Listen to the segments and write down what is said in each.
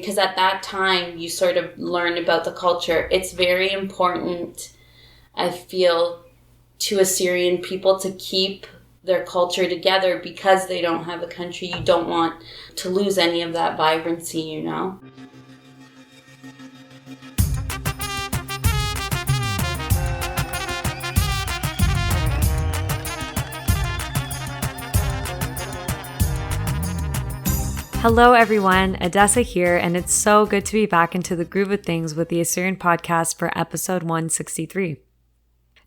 because at that time you sort of learn about the culture. It's very important, I feel, to Assyrian people to keep their culture together because they don't have a country. You don't want to lose any of that vibrancy, you know? Hello everyone, Adessa here, and it's so good to be back into the groove of things with the Assyrian podcast for episode 163.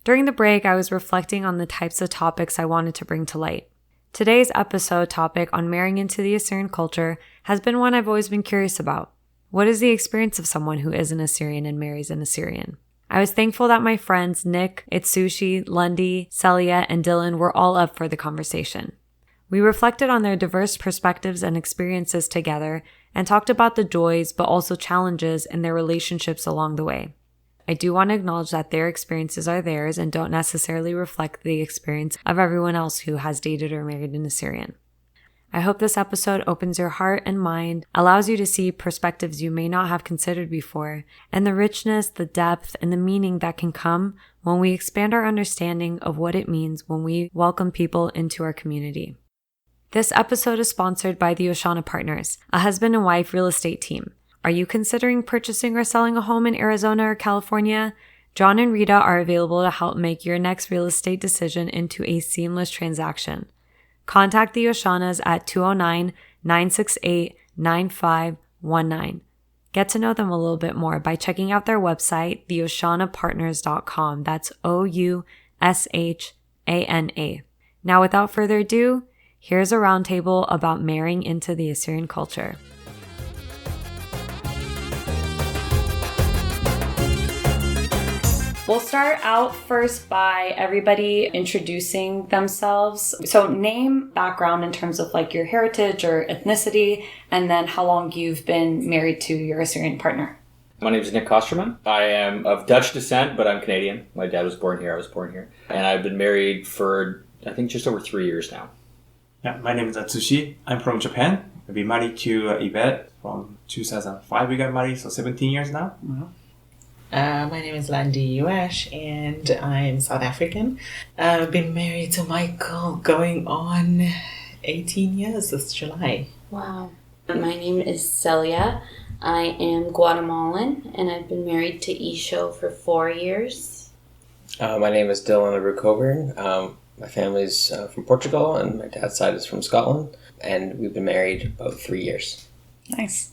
During the break, I was reflecting on the types of topics I wanted to bring to light. Today's episode topic on marrying into the Assyrian culture has been one I've always been curious about. What is the experience of someone who is an Assyrian and marries an Assyrian? I was thankful that my friends Nick, Atsushi, Lundi, Celia, and Dylan were all up for the conversation. We reflected on their diverse perspectives and experiences together and talked about the joys but also challenges in their relationships along the way. I do want to acknowledge that their experiences are theirs and don't necessarily reflect the experience of everyone else who has dated or married an Assyrian. I hope this episode opens your heart and mind, allows you to see perspectives you may not have considered before, and the richness, the depth, and the meaning that can come when we expand our understanding of what it means when we welcome people into our community. This episode is sponsored by the Oshana Partners, a husband and wife real estate team. Are you considering purchasing or selling a home in Arizona or California? John and Rita are available to help make your next real estate decision into a seamless transaction. Contact the Oshanas at 209-968-9519. Get to know them a little bit more by checking out their website, theoshanapartners.com. That's OUSHANA. Now, without further ado, here's a roundtable about marrying into the Assyrian culture. We'll start out first by everybody introducing themselves. So name, background in terms of like your heritage or ethnicity, and then how long you've been married to your Assyrian partner. My name is Nick Kosterman. I am of Dutch descent, but I'm Canadian. My dad was born here. I was born here. And I've been married for, I think, just over 3 years now. Yeah, my name is Atsushi. I'm from Japan. I've been married to Yvette from 2005. We got married, so 17 years now. Mm-hmm. My name is Lundi, and I'm South African. I've been married to Michael going on 18 years this July. Wow. My name is Celia. I am Guatemalan, and I've been married to Isho for 4 years. My name is Dylan Coburn. My family's from Portugal, and my dad's side is from Scotland, and we've been married about 3 years. Nice.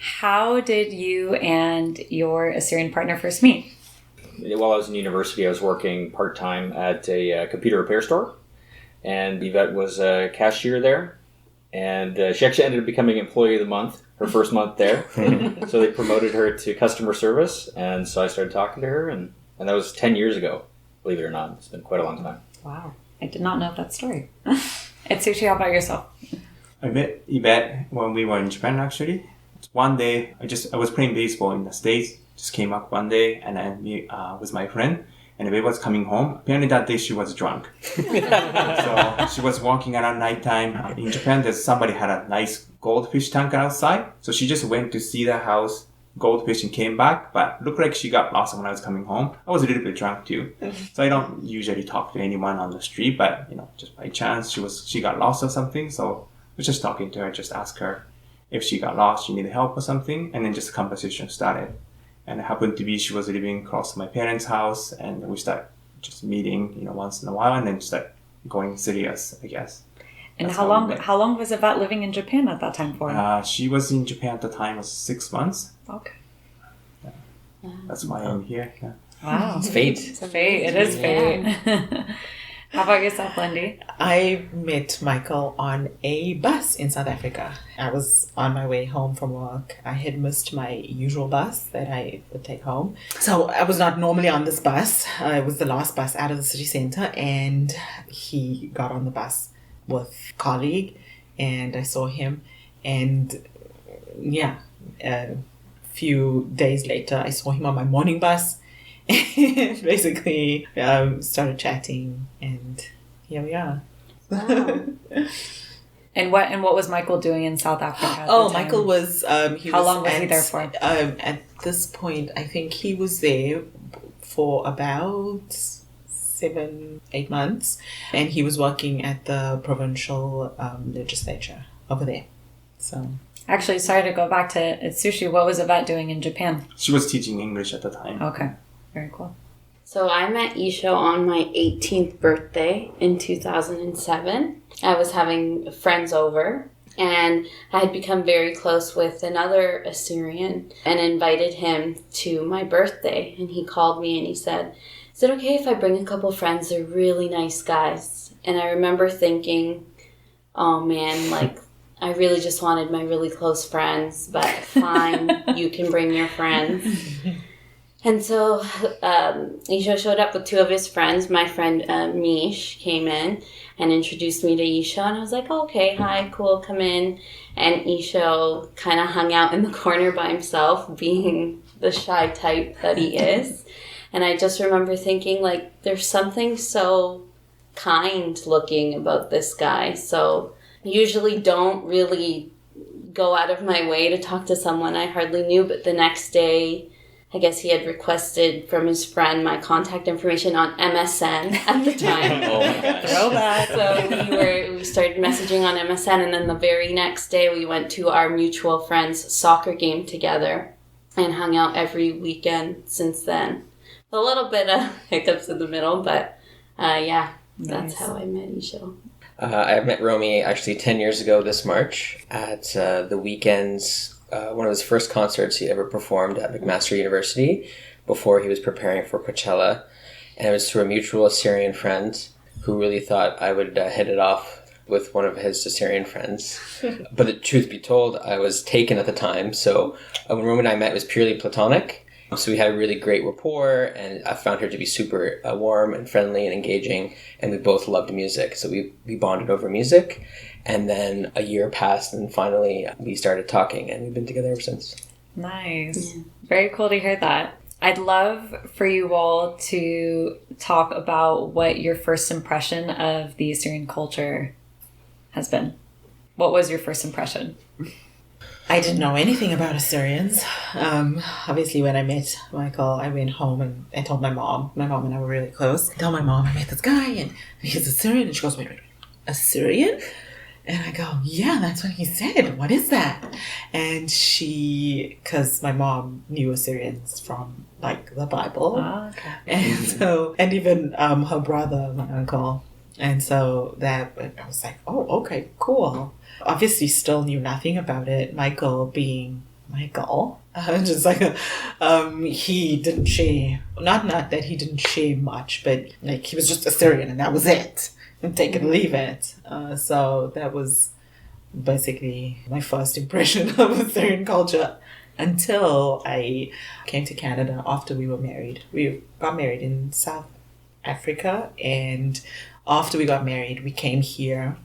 How did you and your Assyrian partner first meet? While I was in university, I was working part-time at a computer repair store, and Yvette was a cashier there, and she actually ended up becoming Employee of the Month, her first month there. So they promoted her to customer service, and so I started talking to her, and that was 10 years ago, believe it or not. It's been quite a long time. Wow. I did not know that story. Atsushi, how about yourself? I met Yvette when we were in Japan, actually. One day, I was playing baseball in the States. Just came up one day, and I with my friend, and Yvette was coming home. Apparently that day she was drunk. So she was walking around nighttime. In Japan, somebody had a nice goldfish tank outside. So she just went to see the house, goldfish, and came back, but looked like she got lost when I was coming home. I was a little bit drunk too, so I don't usually talk to anyone on the street, but just by chance she got lost or something. So I was just talking to her, just asked her if she got lost, she needed help or something, and then just the conversation started. And it happened to be she was living close to my parents' house, and we started just meeting once in a while, and then start going serious, I guess. And how long was Yvette living in Japan at that time for? She was in Japan at the time was 6 months. Okay. Yeah. That's why I'm here. Yeah. Wow. It's fate. It's fate. It is fate. How about yourself, Lundi? I met Michael on a bus in South Africa. I was on my way home from work. I had missed my usual bus that I would take home. So I was not normally on this bus. It was the last bus out of the city center, and he got on the bus with a colleague, and I saw him, and a few days later I saw him on my morning bus, and basically started chatting, and here we are. Wow. And what was Michael doing in South Africa? Michael was. How long was he there for? At this point, I think he was there for about 7-8 months, and he was working at the provincial legislature over there. So. Actually, sorry to go back to Atsushi. What was Yvette doing in Japan? She was teaching English at the time. Okay, very cool. So I met Isho on my 18th birthday in 2007. I was having friends over, and I had become very close with another Assyrian and invited him to my birthday. And he called me and he said, "Is it okay if I bring a couple friends? They're really nice guys." And I remember thinking, oh man, like, I really just wanted my really close friends, but fine, you can bring your friends. And so Isho showed up with two of his friends. My friend Mish came in and introduced me to Isho. And I was like, oh, okay, hi, cool, come in. And Isho kind of hung out in the corner by himself, being the shy type that he is. And I just remember thinking, like, there's something so kind looking about this guy. So I usually don't really go out of my way to talk to someone I hardly knew. But the next day, I guess he had requested from his friend my contact information on MSN at the time. Oh my gosh. Throwback. So we started messaging on MSN, and then the very next day we went to our mutual friend's soccer game together and hung out every weekend since then. A little bit of hiccups in the middle, but yeah, that's how I met Isho. I met Romy actually 10 years ago this March at the Weekends. One of his first concerts he ever performed at McMaster University before he was preparing for Coachella. And it was through a mutual Assyrian friend who really thought I would hit it off with one of his Assyrian friends. But the truth be told, I was taken at the time. So when Romy and I met, it was purely platonic. So we had a really great rapport, and I found her to be super warm and friendly and engaging, and we both loved music. So we bonded over music. And then a year passed, and finally we started talking, and we've been together ever since. Nice. Yeah. Very cool to hear that. I'd love for you all to talk about what your first impression of the Assyrian culture has been. What was your first impression? I didn't know anything about Assyrians. Obviously, when I met Michael, I went home and I told my mom. My mom and I were really close. I told my mom I met this guy, and he's Assyrian. And she goes, wait, Assyrian? And I go, yeah, that's what he said. What is that? And because my mom knew Assyrians from, like, the Bible. Oh, okay. And even her brother, my uncle. And so that, I was like, oh, okay, cool. Obviously still knew nothing about it. Michael being Michael. Just like, he didn't share, not that he didn't share much, but like he was just Assyrian and that was it. And take it or leave it. So that was basically my first impression of Assyrian culture until I came to Canada after we were married. We got married in South Africa, and after we got married, we came here,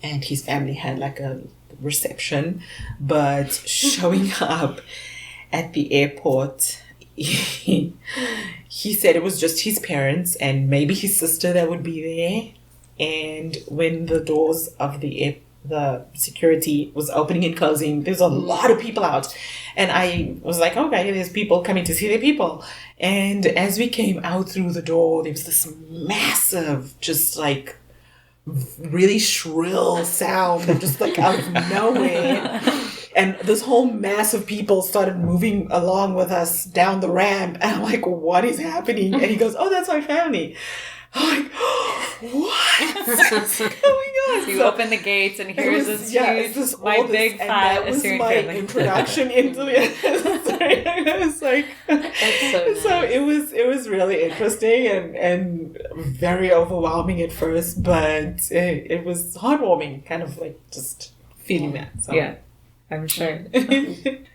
and his family had like a reception, but showing up at the airport, he said it was just his parents and maybe his sister that would be there. And when the doors of the security was opening and closing, there's a lot of people out. And I was like, okay, there's people coming to see their people. And as we came out through the door, there was this massive, just like really shrill sound that just like out of nowhere. And this whole mass of people started moving along with us down the ramp. And I'm like, what is happening? And he goes, oh, that's my family. I'm like, what's going on? So you open the gates and here's this huge, my big fat Assyrian family. That was my introduction into the Assyrian. I was like, that's so nice. So it was really interesting and very overwhelming at first, but it was heartwarming, kind of like just feeling that. So. Yeah, I'm sure.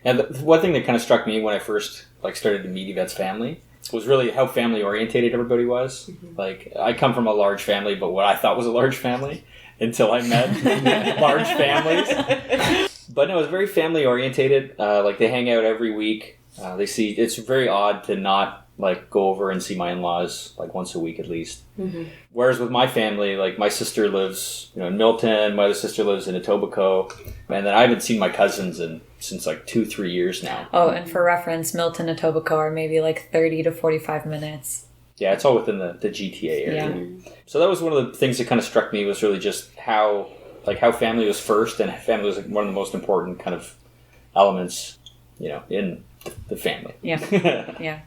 And the one thing that kind of struck me when I first started to meet Yvette's family was really how family orientated everybody was. Like, I come from a large family, but what I thought was a large family until I met large families. But no, it's very family orientated. Like, they hang out every week. They see, it's very odd to not like go over and see my in-laws like once a week at least. Whereas with my family, like my sister lives, in Milton, my other sister lives in Etobicoke, and then I haven't seen my cousins since like 2-3 years now. Oh, and for reference, Milton and Etobicoke are maybe like 30 to 45 minutes. Yeah, it's all within the GTA area. Yeah. So that was one of the things that kind of struck me, was really just how family was first, and family was like one of the most important kind of elements, in the family. Yeah. Yeah.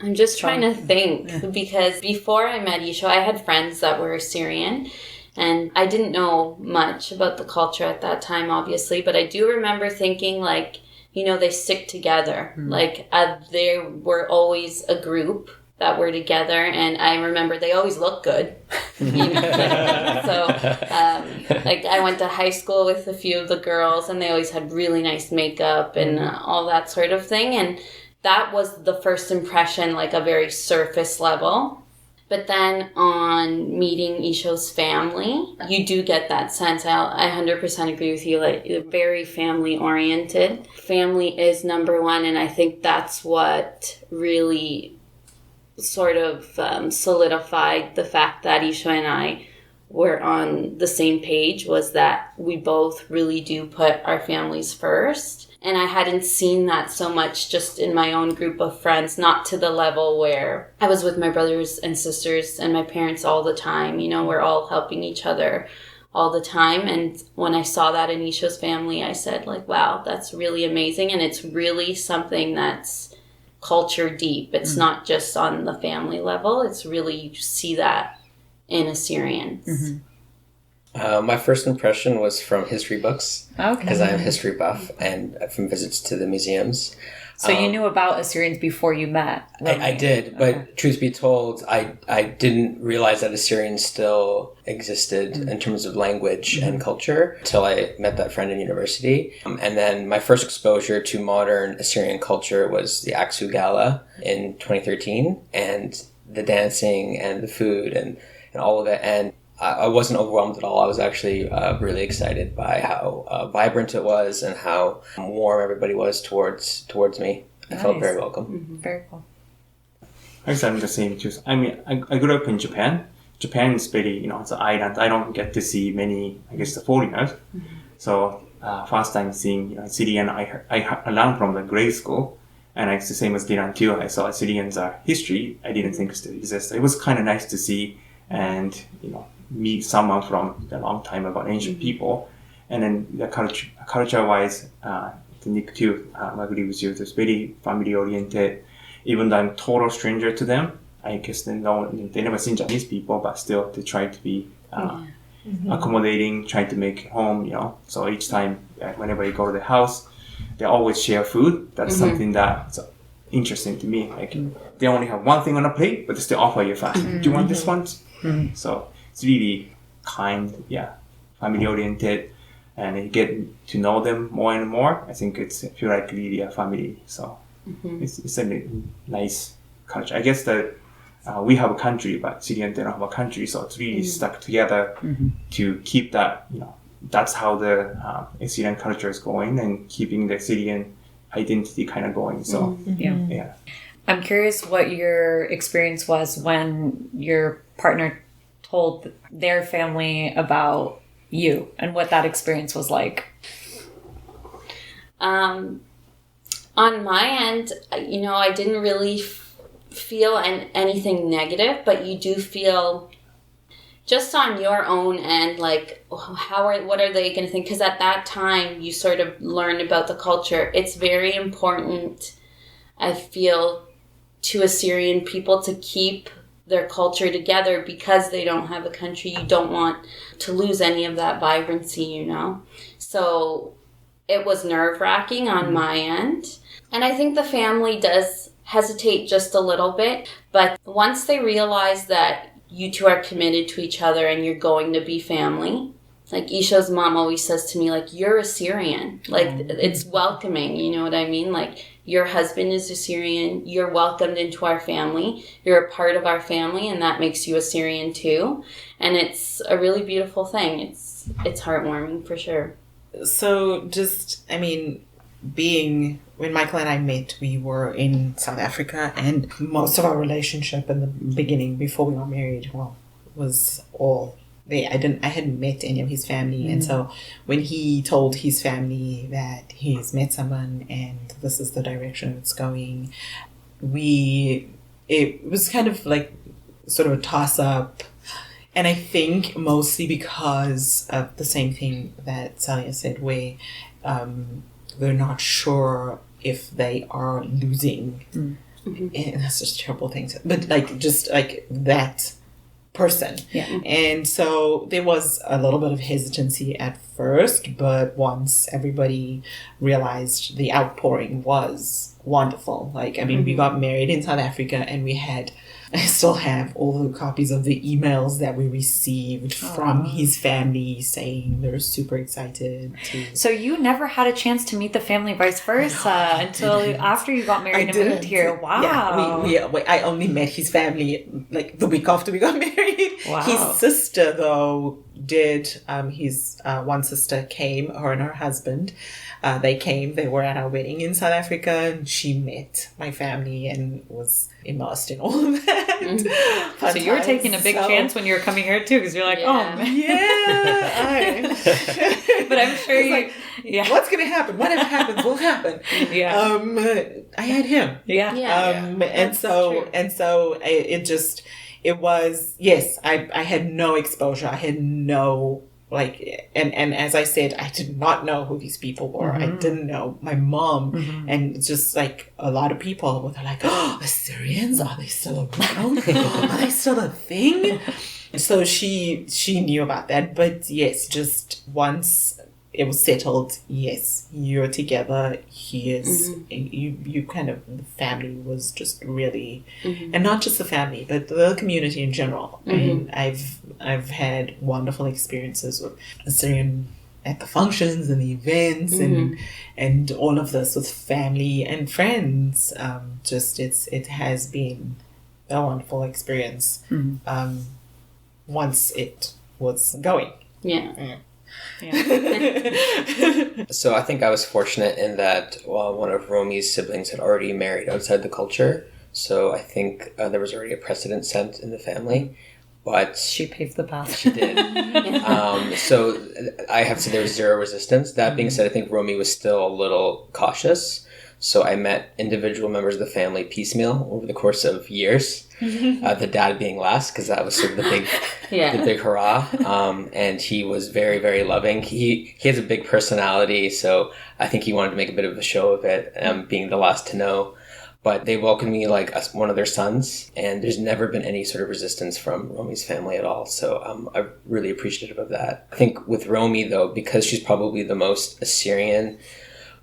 I'm just trying to think, because before I met Isho, I had friends that were Assyrian, and I didn't know much about the culture at that time, obviously, but I do remember thinking, like, they stick together. Like, they were always a group that were together, and I remember they always looked good. So, like, I went to high school with a few of the girls, and they always had really nice makeup and all that sort of thing, and that was the first impression, like a very surface level. But then on meeting Isho's family, you do get that sense. I 100% agree with you. Like, very family oriented. Family is number one, and I think that's what really sort of solidified the fact that Isho and I were on the same page, was that we both really do put our families first. And I hadn't seen that so much just in my own group of friends, not to the level where I was with my brothers and sisters and my parents all the time. We're all helping each other all the time. And when I saw that in Isho's family, I said, like, wow, that's really amazing. And it's really something that's culture deep. It's not just on the family level. It's really, you see that in Assyrians. My first impression was from history books, Okay. because I'm a history buff, and from visits to the museums. So you knew about Assyrians before you met? I did, but truth be told, I didn't realize that Assyrians still existed in terms of language and culture until I met that friend in university. And then my first exposure to modern Assyrian culture was the Aksu Gala in 2013, and the dancing and the food and all of it. And I wasn't overwhelmed at all. I was actually really excited by how vibrant it was and how warm everybody was towards me. I felt very welcome. Very cool. I guess I'm the same too. I mean, I grew up in Japan. Japan is very, it's an island. I don't get to see many, the foreigners. So first time seeing Syrian, I learned from the grade school. And it's the same as Dylan too. I saw Assyrians history. I didn't think it still existed. It was kind of nice to see and, meet someone from a long time about ancient people. And then the culture-wise, Nick too, I agree with you. It's very family-oriented. Even though I'm a total stranger to them, I guess they never seen Japanese people, but still they try to be accommodating, trying to make home, So each time, whenever you go to the house, they always share food. That's something that's interesting to me. Like, they only have one thing on a plate, but they still offer you fast. Do you want this one? So it's really kind, family oriented, and you get to know them more and more. I think it's feel like really a family. So it's a nice culture. I guess that we have a country, but Syrians don't have a country, so it's really stuck together to keep that. That's how the Assyrian culture is going, and keeping the Syrian identity kind of going. So yeah. I'm curious what your experience was when your partner told their family about you and what that experience was like. On my end, I didn't really feel anything negative, but you do feel just on your own end, like, what are they going to think? Because at that time, you sort of learn about the culture. It's very important, I feel, to Assyrian people to keep their culture together, because they don't have a country. You don't want to lose any of that vibrancy, So it was nerve-wracking on my end. And I think the family does hesitate just a little bit. But once they realize that you two are committed to each other and you're going to be family, like Isho's mom always says to me, like, you're Assyrian. Like, it's welcoming, you know what I mean? Like, your husband is Assyrian. You're welcomed into our family. You're a part of our family, and that makes you Assyrian too. And it's a really beautiful thing. It's heartwarming for sure. So just, being when Michael and I met, we were in South Africa, and most of our relationship in the beginning, before we got married, was all there. I hadn't met any of his family, and so when he told his family that he's met someone and this is the direction it's going, it was kind of like sort of a toss up. And I think mostly because of the same thing that Celia said, where they're not sure if they are losing. And that's just a terrible thing. But just that person. Yeah. And so there was a little bit of hesitancy at first, but once everybody realized the outpouring was wonderful. We got married in South Africa, and I still have all the copies of the emails that we received from his family saying they're super excited to... So you never had a chance to meet the family vice versa until after you got married and moved here. Wow. Yeah, I only met his family the week after we got married. Wow. His sister, though, did. His one sister came, her and her husband. They were at our wedding in South Africa, and she met my family and was immersed in all of that. So you were taking a big chance when you were coming here too, because you're like, oh man. Yeah. But I'm sure what's going to happen? Whatever happens will happen. Yeah. I had him. Yeah. And so it was, yes, I had no exposure. I had no... and as I said, I did not know who these people were. I didn't know my mom, and just a lot of people were like, "Oh, Assyrians, are they still around? Are they still a thing?" So she knew about that, but yes, just once it was settled, yes, you're together. He is. You kind of, the family was just really, and not just the family, but the community in general. And I've had wonderful experiences with Assyrian at the functions and the events and all of this with family and friends. It has been a wonderful experience. Once it was going. Yeah. So I think I was fortunate in that one of Romy's siblings had already married outside the culture. So I think there was already a precedent set in the family. But she paved the path. She did. So I have to say there was zero resistance. That being said, I think Romy was still a little cautious. So I met individual members of the family piecemeal over the course of years. The dad being last, because that was sort of the big hurrah. And he was very, very loving. He has a big personality, so I think he wanted to make a bit of a show of it, being the last to know. But they welcomed me like one of their sons, and there's never been any sort of resistance from Romy's family at all. So I'm really appreciative of that. I think with Romy, though, because she's probably the most Assyrian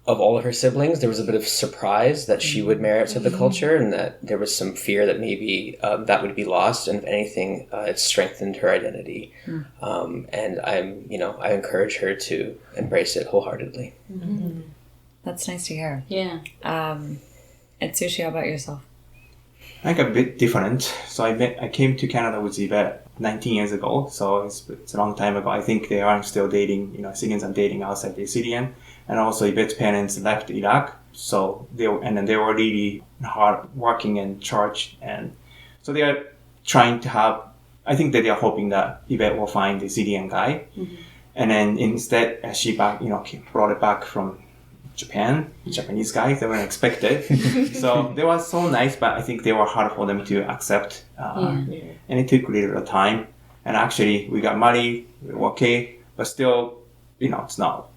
of all of her siblings, there was a bit of surprise that she would marry outside the culture, and that there was some fear that maybe that would be lost. And if anything, it strengthened her identity. And I encourage her to embrace it wholeheartedly. That's nice to hear. Yeah. Atsushi, how about yourself? I think a bit different. So I came to Canada with Yvette 19 years ago. So it's a long time ago. I think they are still dating. Assyrians are dating outside the Assyrian. And also Yvette's parents left Iraq. So they were really hard working in church. And so they are trying to have, I think that they are hoping that Yvette will find the Syrian guy. And then instead, she brought it back from Japan, Japanese guys, they weren't expected. So they were so nice, but I think they were hard for them to accept. And it took a little bit of time. And actually, we got married, we were okay, but still, it's not.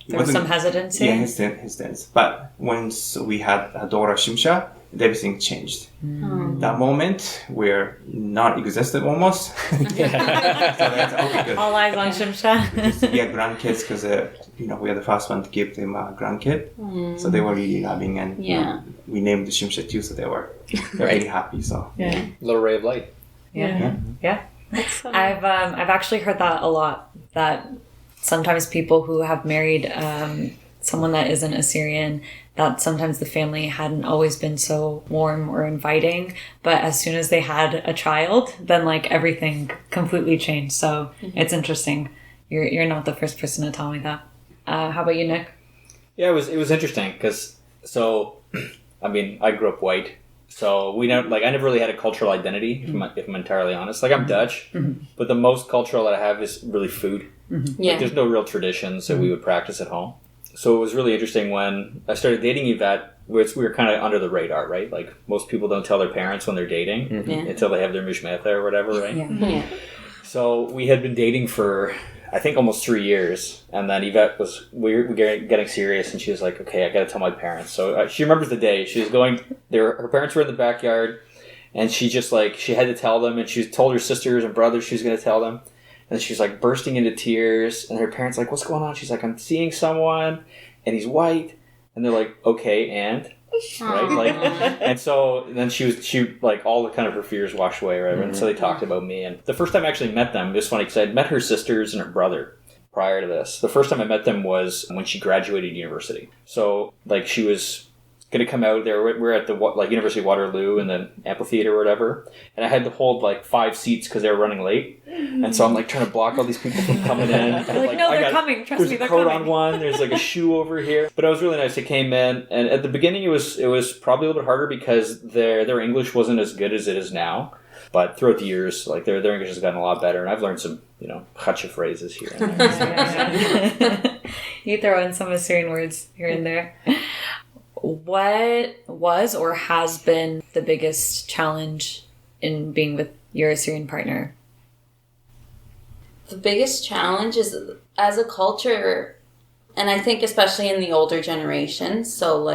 There was some hesitancy? Yeah, hesitance. But once we had a daughter, Shimsha, everything changed. That moment, we're not existed almost. So that's okay, good. All eyes on Shimsha. We had grandkids because we are the first one to give them a grandkid. So they were really loving, and we named the Shimsha too, so they were really happy. So Little ray of light. Yeah. I've actually heard that a lot, that sometimes people who have married someone that isn't Assyrian, that sometimes the family hadn't always been so warm or inviting, but as soon as they had a child, then everything completely changed. So it's interesting. You're not the first person to tell me that. How about you, Nick? Yeah, it was interesting because So, I mean, I grew up white. So we don't I never really had a cultural identity, if I'm entirely honest. Like, I'm Dutch, but the most cultural that I have is really food. Yeah. Like, there's no real traditions that we would practice at home. So it was really interesting when I started dating Yvette, we were kind of under the radar, right? Like, most people don't tell their parents when they're dating until they have their mishmeta or whatever, right? Yeah. So we had been dating for, I think, almost 3 years, and then Yvette we were getting serious, and she was like, okay, I gotta tell my parents. So she remembers the day. She was going there, her parents were in the backyard, and she just she had to tell them, and she told her sisters and brothers she was gonna tell them, and she was like bursting into tears, and her parents like, what's going on? She's like, I'm seeing someone, and he's white, and they're like, okay, and right, and so then she all the kind of her fears washed away, right? And so they talked about me, and the first time I actually met them, it was funny because I had met her sisters and her brother prior to this. The first time I met them was when she graduated university. So she was going to come out there. We're at the University of Waterloo in the amphitheater or whatever, and I had to hold 5 seats because they were running late, and so I'm trying to block all these people from coming in. No, they're coming. Trust me, they're coming. There's a coat on one. There's a shoe over here. But it was really nice. They came in, and at the beginning it was probably a little bit harder because their English wasn't as good as it is now. But throughout the years, their English has gotten a lot better, and I've learned some gotcha phrases here and there. You throw in some Assyrian words here and there. What was or has been the biggest challenge in being with your Assyrian partner? The biggest challenge is, as a culture, and I think especially in the older generations, so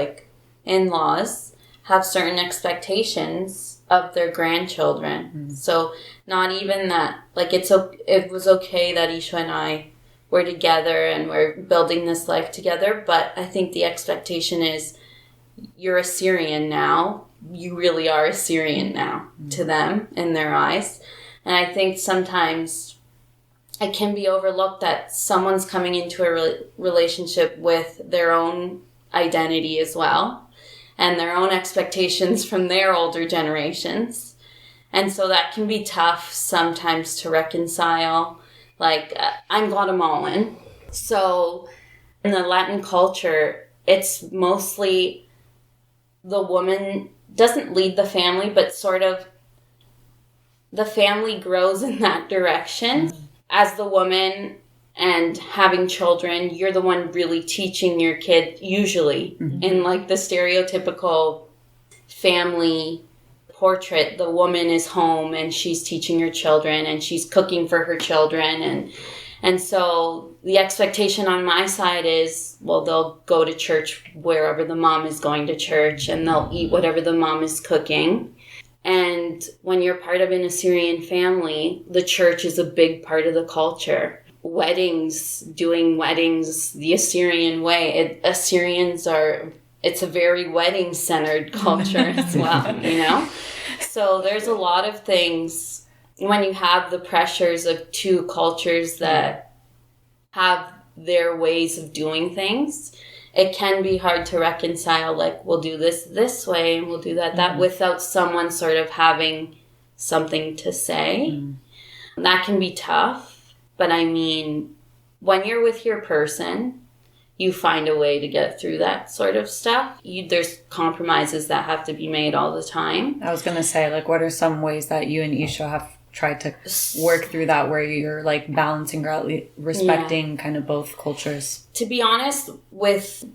in-laws have certain expectations of their grandchildren. So not even that, it was okay that Isha and I were together and we're building this life together, but I think the expectation is, you're Assyrian now. You really are Assyrian now to them in their eyes. And I think sometimes it can be overlooked that someone's coming into a relationship with their own identity as well and their own expectations from their older generations. And so that can be tough sometimes to reconcile. I'm Guatemalan. So in the Latin culture, it's mostly the woman doesn't lead the family, but sort of the family grows in that direction. As the woman and having children, you're the one really teaching your kid, usually, in the stereotypical family portrait. The woman is home and she's teaching her children and she's cooking for her children. And so the expectation on my side is, well, they'll go to church wherever the mom is going to church and they'll eat whatever the mom is cooking. And when you're part of an Assyrian family, the church is a big part of the culture. Doing weddings the Assyrian way. It's a very wedding-centered culture as well, So there's a lot of things when you have the pressures of two cultures that have their ways of doing things. It can be hard to reconcile, we'll do this way and we'll do that without someone sort of having something to say. That can be tough, but I mean, when you're with your person, you find a way to get through that sort of stuff. There's compromises that have to be made all the time. I was going to say, what are some ways that you and Isha have tried to work through that where you're balancing or at least respecting kind of both cultures? To be honest,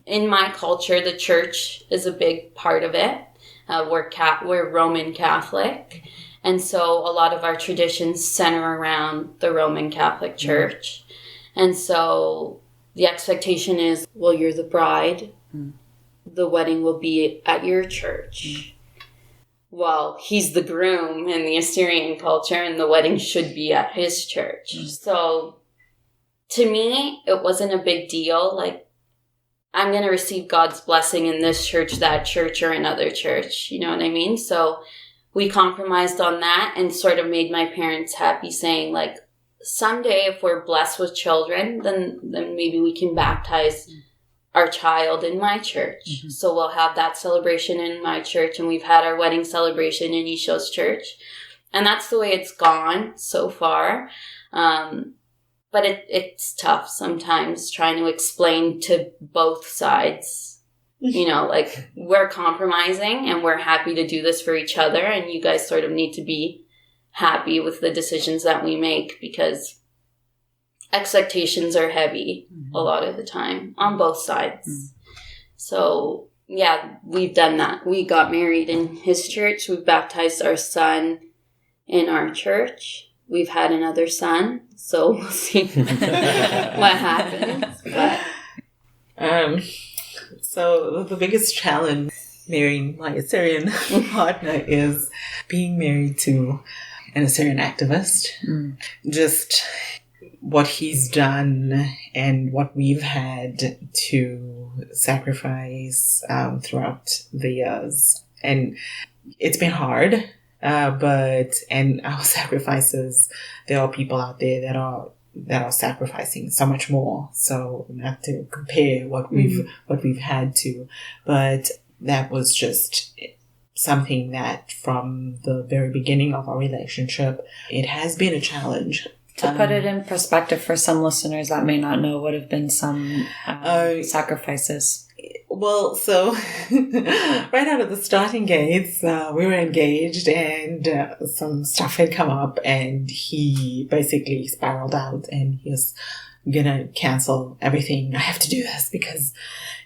in my culture, the church is a big part of it. We're Roman Catholic. And so a lot of our traditions center around the Roman Catholic Church. And so the expectation is, well, you're the bride. The wedding will be at your church. Well, he's the groom in the Assyrian culture, and the wedding should be at his church. So to me, it wasn't a big deal. I'm going to receive God's blessing in this church, that church, or another church. You know what I mean? So we compromised on that and sort of made my parents happy, saying, someday if we're blessed with children, then maybe we can baptize our child in my church. So we'll have that celebration in my church, and we've had our wedding celebration in Isho's church. And that's the way it's gone so far. But it's tough sometimes trying to explain to both sides, you know, like, we're compromising and we're happy to do this for each other, and you guys sort of need to be happy with the decisions that we make, because expectations are heavy a lot of the time on both sides. So, yeah, we've done that. We got married in his church. We've baptized our son in our church. We've had another son, so we'll see what happens. But so the biggest challenge marrying my Assyrian partner is being married to an Assyrian activist. Just what he's done and what we've had to sacrifice throughout the years. And it's been hard, but our sacrifices, there are people out there that are sacrificing so much more. So not to compare what we've had to, but that was just something that from the very beginning of our relationship, it has been a challenge. To put it in perspective for some listeners that may not know, what have been some sacrifices? Well, so right out of the starting gates, we were engaged, and some stuff had come up, and he basically spiraled out, and he was gonna cancel everything. I have to do this because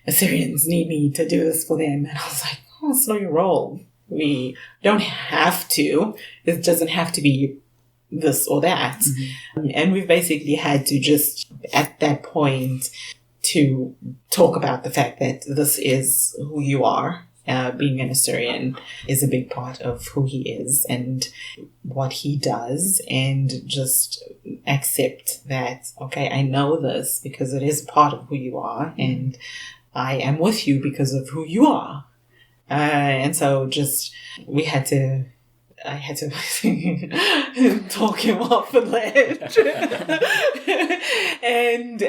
Assyrians need me to do this for them. And I was like, oh, it's not your role. We don't have to. It doesn't have to be this or that. And we've basically had to just, at that point, to talk about the fact that this is who you are. Being an Assyrian is a big part of who he is and what he does, and just accept that, okay, I know this because it is part of who you are, and I am with you because of who you are. And so just, I had to talk him off the ledge. and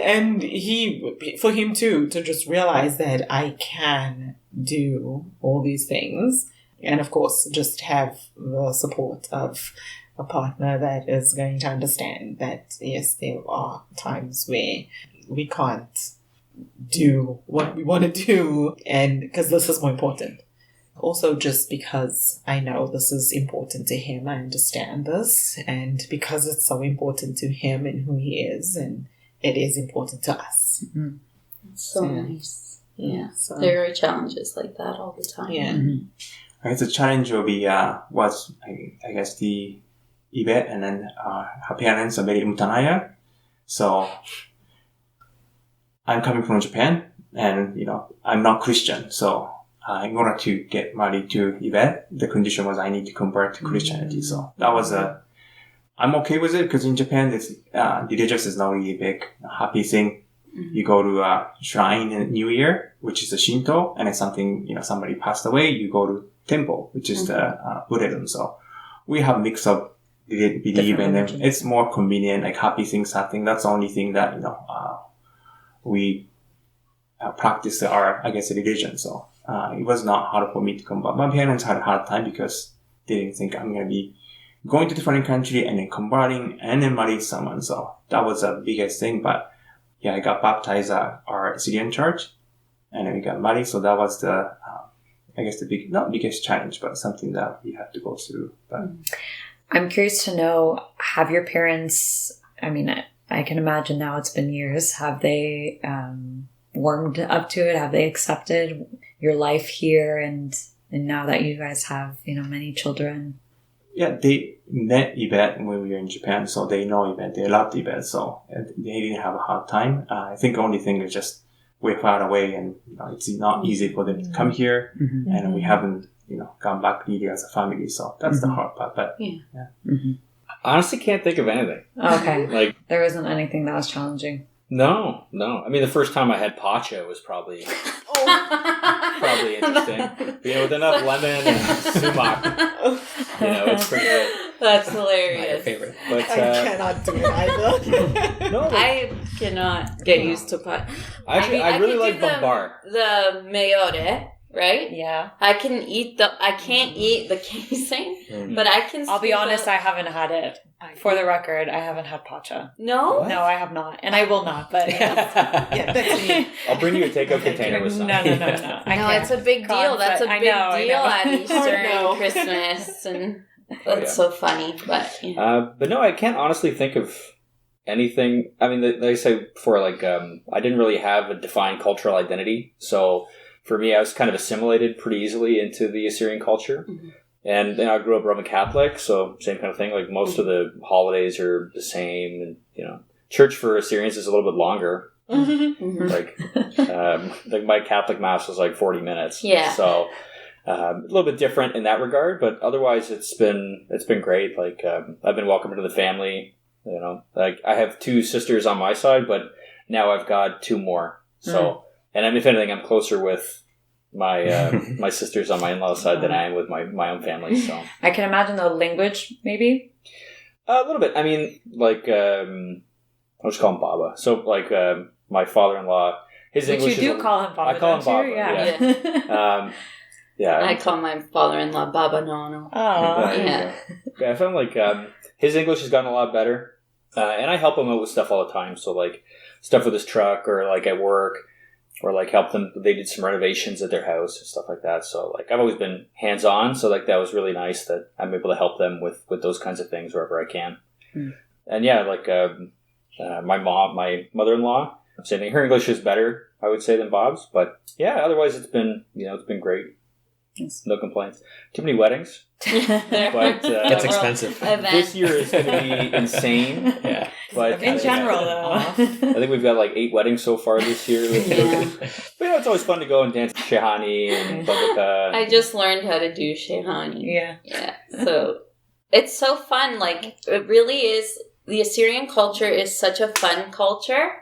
for him too, to just realize that I can do all these things. And of course, just have the support of a partner that is going to understand that, yes, there are times where we can't do what we want to do, and because this is more important. Also, just because I know this is important to him, I understand this, and because it's so important to him and who he is, and it is important to us. It's so nice. Yeah. So, there are challenges like that all the time. Yeah. I guess the challenge will be was I guess the Yvette and then her parents are very Mutanaya. So I'm coming from Japan, and I'm not Christian, so in order to get married to Yvette, the condition was I need to convert to Christianity. So that was I'm okay with it, because in Japan, this religious is not really a big happy thing. You go to a shrine in New Year, which is a Shinto, and it's something, somebody passed away, you go to temple, which is the Buddhism. So we have mix of belief, and then it's more convenient, like happy thing, sad thing. That's the only thing that, we practice our, I guess, religion. So it was not hard for me to convert. My parents had a hard time because they didn't think I'm going to be going to different country and then converting and then marrying someone. So that was the biggest thing. But yeah, I got baptized at our Assyrian church, and then we got married. So that was the, I guess, not biggest challenge, but something that we had to go through. But I'm curious to know, have your parents, I mean, I can imagine now it's been years, have they warmed up to it? Have they accepted your life here, and now that you guys have, many children? Yeah, they met Yvette when we were in Japan, so they know Yvette. They loved Yvette, so they didn't have a hard time. I think the only thing is just we're far away, and it's not easy for them to come here, and we haven't, gone back really as a family. So that's the hard part. But yeah. Honestly, can't think of anything. Okay, there isn't anything that was challenging. No. I mean, the first time I had pacha was probably interesting. With enough lemon and sumac, it's pretty good. That's hilarious. My favorite. But I cannot do it either. no, I cannot get used to pot. I really like bumbar. The mayore, right? Yeah. I can't eat the casing, but I can. I'll be honest, I haven't had it. For the record, I haven't had pacha. No? No, I have not. And I will not, but Yeah, that's me. I'll bring you a takeout container with some. No. No, it's a big deal. That's a big deal at Easter and Christmas, and that's so funny. But but no, I can't honestly think of anything. I mean, like I said before, like I didn't really have a defined cultural identity, so for me, I was kind of assimilated pretty easily into the Assyrian culture. Mm-hmm. And I grew up Roman Catholic, so same kind of thing. Like most of the holidays are the same, and church for Assyrians is a little bit longer. Mm-hmm. Like my Catholic mass was like 40 minutes. Yeah. So a little bit different in that regard, but otherwise it's been great. Like I've been welcomed into the family. Like I have 2 sisters on my side, but now I've got 2 more. So, and if anything, I'm closer with my my sisters on my in-laws side than I am with my own family. So I can imagine the language, maybe. A little bit. I mean, like I'll just call him Baba. So like my father-in-law, his English. But you do call him Baba. I call him Baba. Yeah. Yeah. I call my father-in-law Baba Nono. Oh, yeah. I found like his English has gotten a lot better, and I help him out with stuff all the time. So like stuff with his truck, or like at work. Or like help them. They did some renovations at their house and stuff like that. So like I've always been hands on. So like that was really nice that I'm able to help them with those kinds of things wherever I can. And yeah, like my mother-in-law, same thing. Her English is better, I would say, than Bob's. But yeah, otherwise it's been great. No complaints. Too many weddings. But It's expensive. This year is going to be insane. Yeah. But in general, though. I think we've got like 8 weddings so far this year. Yeah. But it's always fun to go and dance Shehani and Babaka. I just learned how to do Shehani. Yeah. So it's so fun. Like it really is. The Assyrian culture is such a fun culture.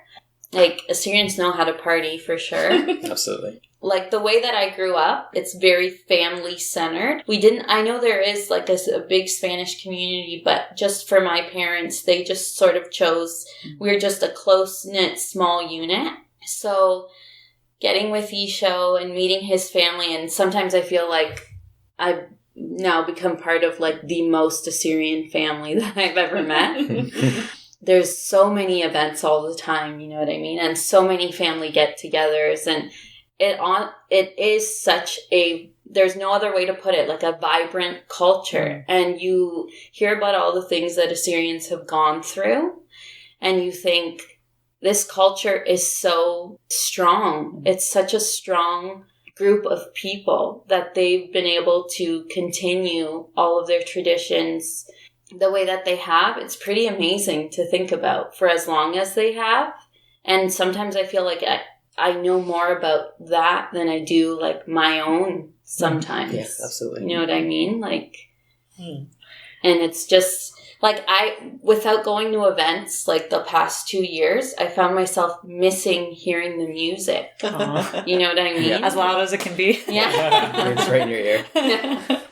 Like Assyrians know how to party for sure. Absolutely. Like the way that I grew up, it's very family centered. I know there is like a big Spanish community, but just for my parents, they just sort of chose, we're just a close-knit small unit. So getting with Isho and meeting his family, and sometimes I feel like I've now become part of like the most Assyrian family that I've ever met. There's so many events all the time, you know what I mean? And so many family get-togethers, and it is such a, there's no other way to put it, like a vibrant culture. And you hear about all the things that Assyrians have gone through, and you think this culture is so strong. It's such a strong group of people that they've been able to continue all of their traditions the way that they have. It's pretty amazing to think about for as long as they have. And sometimes I feel like I know more about that than I do like my own sometimes. Yes, absolutely. You know what I mean? Like, and it's just like without going to events like the past 2 years, I found myself missing hearing the music. You know what I mean? Yeah. As loud as it can be. Yeah. It's right in your ear.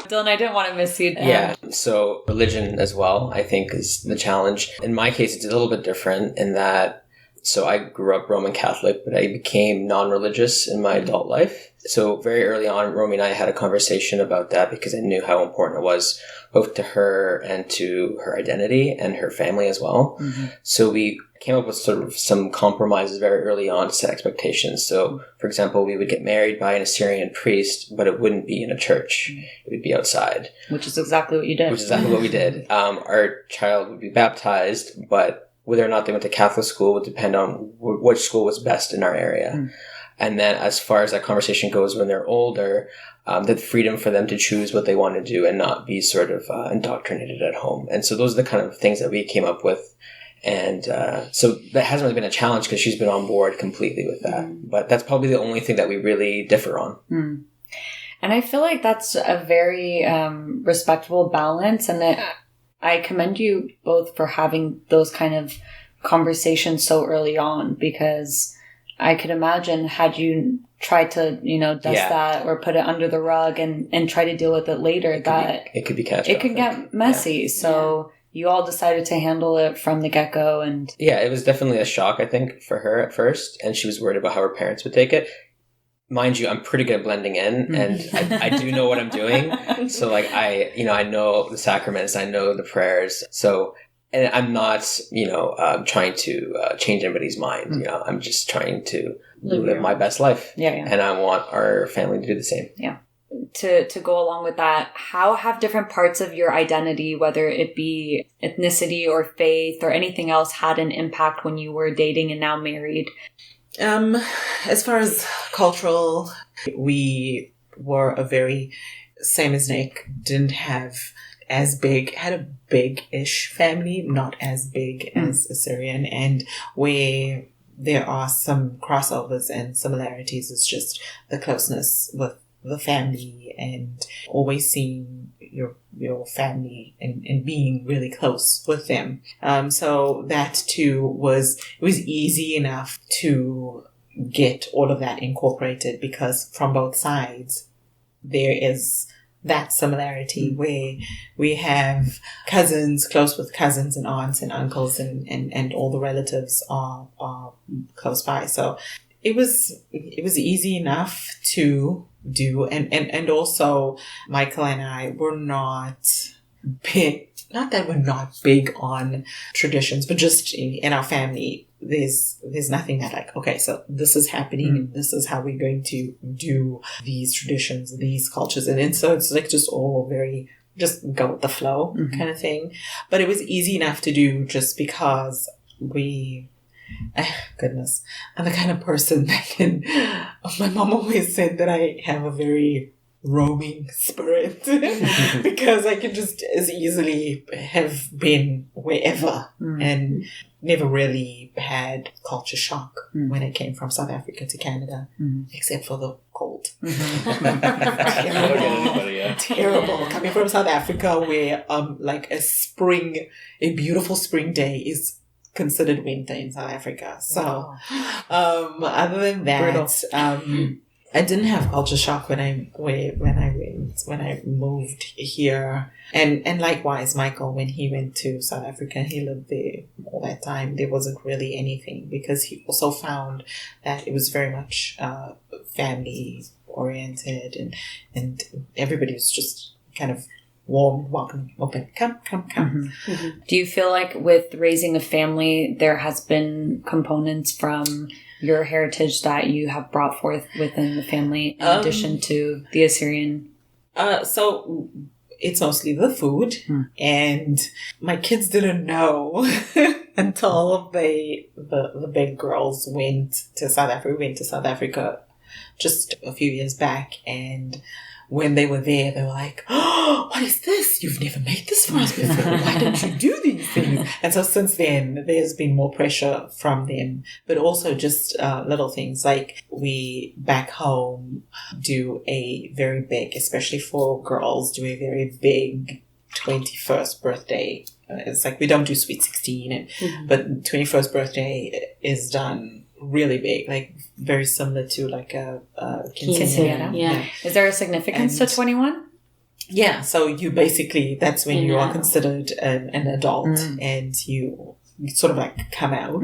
Dylan, I didn't want to miss you. Yeah. So religion as well, I think, is the challenge. In my case, it's a little bit different in that, so I grew up Roman Catholic, but I became non-religious in my adult life. So very early on, Romy and I had a conversation about that because I knew how important it was both to her and to her identity and her family as well. Mm-hmm. So we came up with sort of some compromises very early on to set expectations. So, for example, we would get married by an Assyrian priest, but it wouldn't be in a church. It would be outside. Which is exactly what you did. Which is exactly what we did. Our child would be baptized, but whether or not they went to Catholic school would depend on which school was best in our area. And then as far as that conversation goes, when they're older, the freedom for them to choose what they want to do and not be sort of indoctrinated at home. And so those are the kind of things that we came up with. And so that hasn't really been a challenge because she's been on board completely with that. But that's probably the only thing that we really differ on. And I feel like that's a very respectable balance. And I commend you both for having those kind of conversations so early on, because I could imagine had you tried to, dust that or put it under the rug and try to deal with it later, it could be catastrophic. It could get messy. Yeah. So you all decided to handle it from the get-go. And yeah, it was definitely a shock, I think, for her at first. And she was worried about how her parents would take it. mind you, I'm pretty good at blending in, and I do know what I'm doing. So like I know the sacraments, I know the prayers. So, and I'm not, trying to change anybody's mind. I'm just trying to live my best life. Yeah. And I want our family to do the same. Yeah. To go along with that, how have different parts of your identity, whether it be ethnicity or faith or anything else, had an impact when you were dating and now married? As far as cultural, we were a very, same as Nick, didn't have as big, had a big-ish family, not as big as Assyrian, and where there are some crossovers and similarities, it's just the closeness with the family and always seeing your family and being really close with them. So that too was easy enough to get all of that incorporated, because from both sides there is that similarity where we have cousins, close with cousins and aunts and uncles and all the relatives are close by. So it was easy enough to do, and also Michael and I were not big, not that we're not big on traditions, but just in our family there's nothing that like, okay, so this is happening and this is how we're going to do these traditions, these cultures, and so it's like just all very just go with the flow kind of thing. But it was easy enough to do just because goodness, I'm the kind of person that can, my mom always said that I have a very roaming spirit because I can just as easily have been wherever and never really had culture shock when I came from South Africa to Canada, except for the cold. Terrible. Coming from South Africa where like a beautiful spring day is considered winter in South Africa. So, other than that, I didn't have culture shock when I moved here, and likewise, Michael, when he went to South Africa, he lived there all that time. There wasn't really anything because he also found that it was very much family oriented, and everybody was just kind of warm, welcome, open, come. Do you feel like with raising a family, there has been components from your heritage that you have brought forth within the family in addition to the Assyrian? So it's mostly the food, and my kids didn't know until the big girls went to South Africa. We went to South Africa just a few years back, and when they were there, they were like, "Oh, what is this? You've never made this for us before. Why don't you do these things?" And so since then, there's been more pressure from them, but also just little things like we back home do a very big, especially for girls, do a very big 21st birthday. It's like we don't do Sweet 16, but 21st birthday is done really big, like very similar to like a quinceañera. Yeah. Is there a significance to 21? Yeah, so you basically, that's when you are considered an adult and you sort of like come out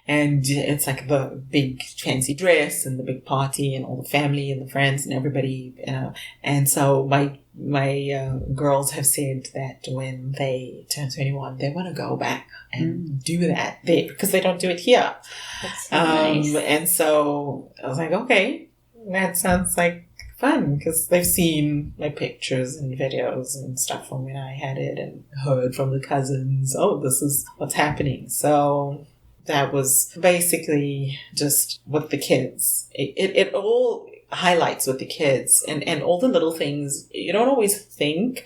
and it's like the big fancy dress and the big party and all the family and the friends and everybody, and so my girls have said that when they turn 21 they want to go back and do that there because they don't do it here. That's so nice. And so I was like, okay, that sounds like fun, because they've seen my pictures and videos and stuff from when I had it and heard from the cousins, oh, this is what's happening. So that was basically just with the kids. It all highlights with the kids and all the little things. You don't always think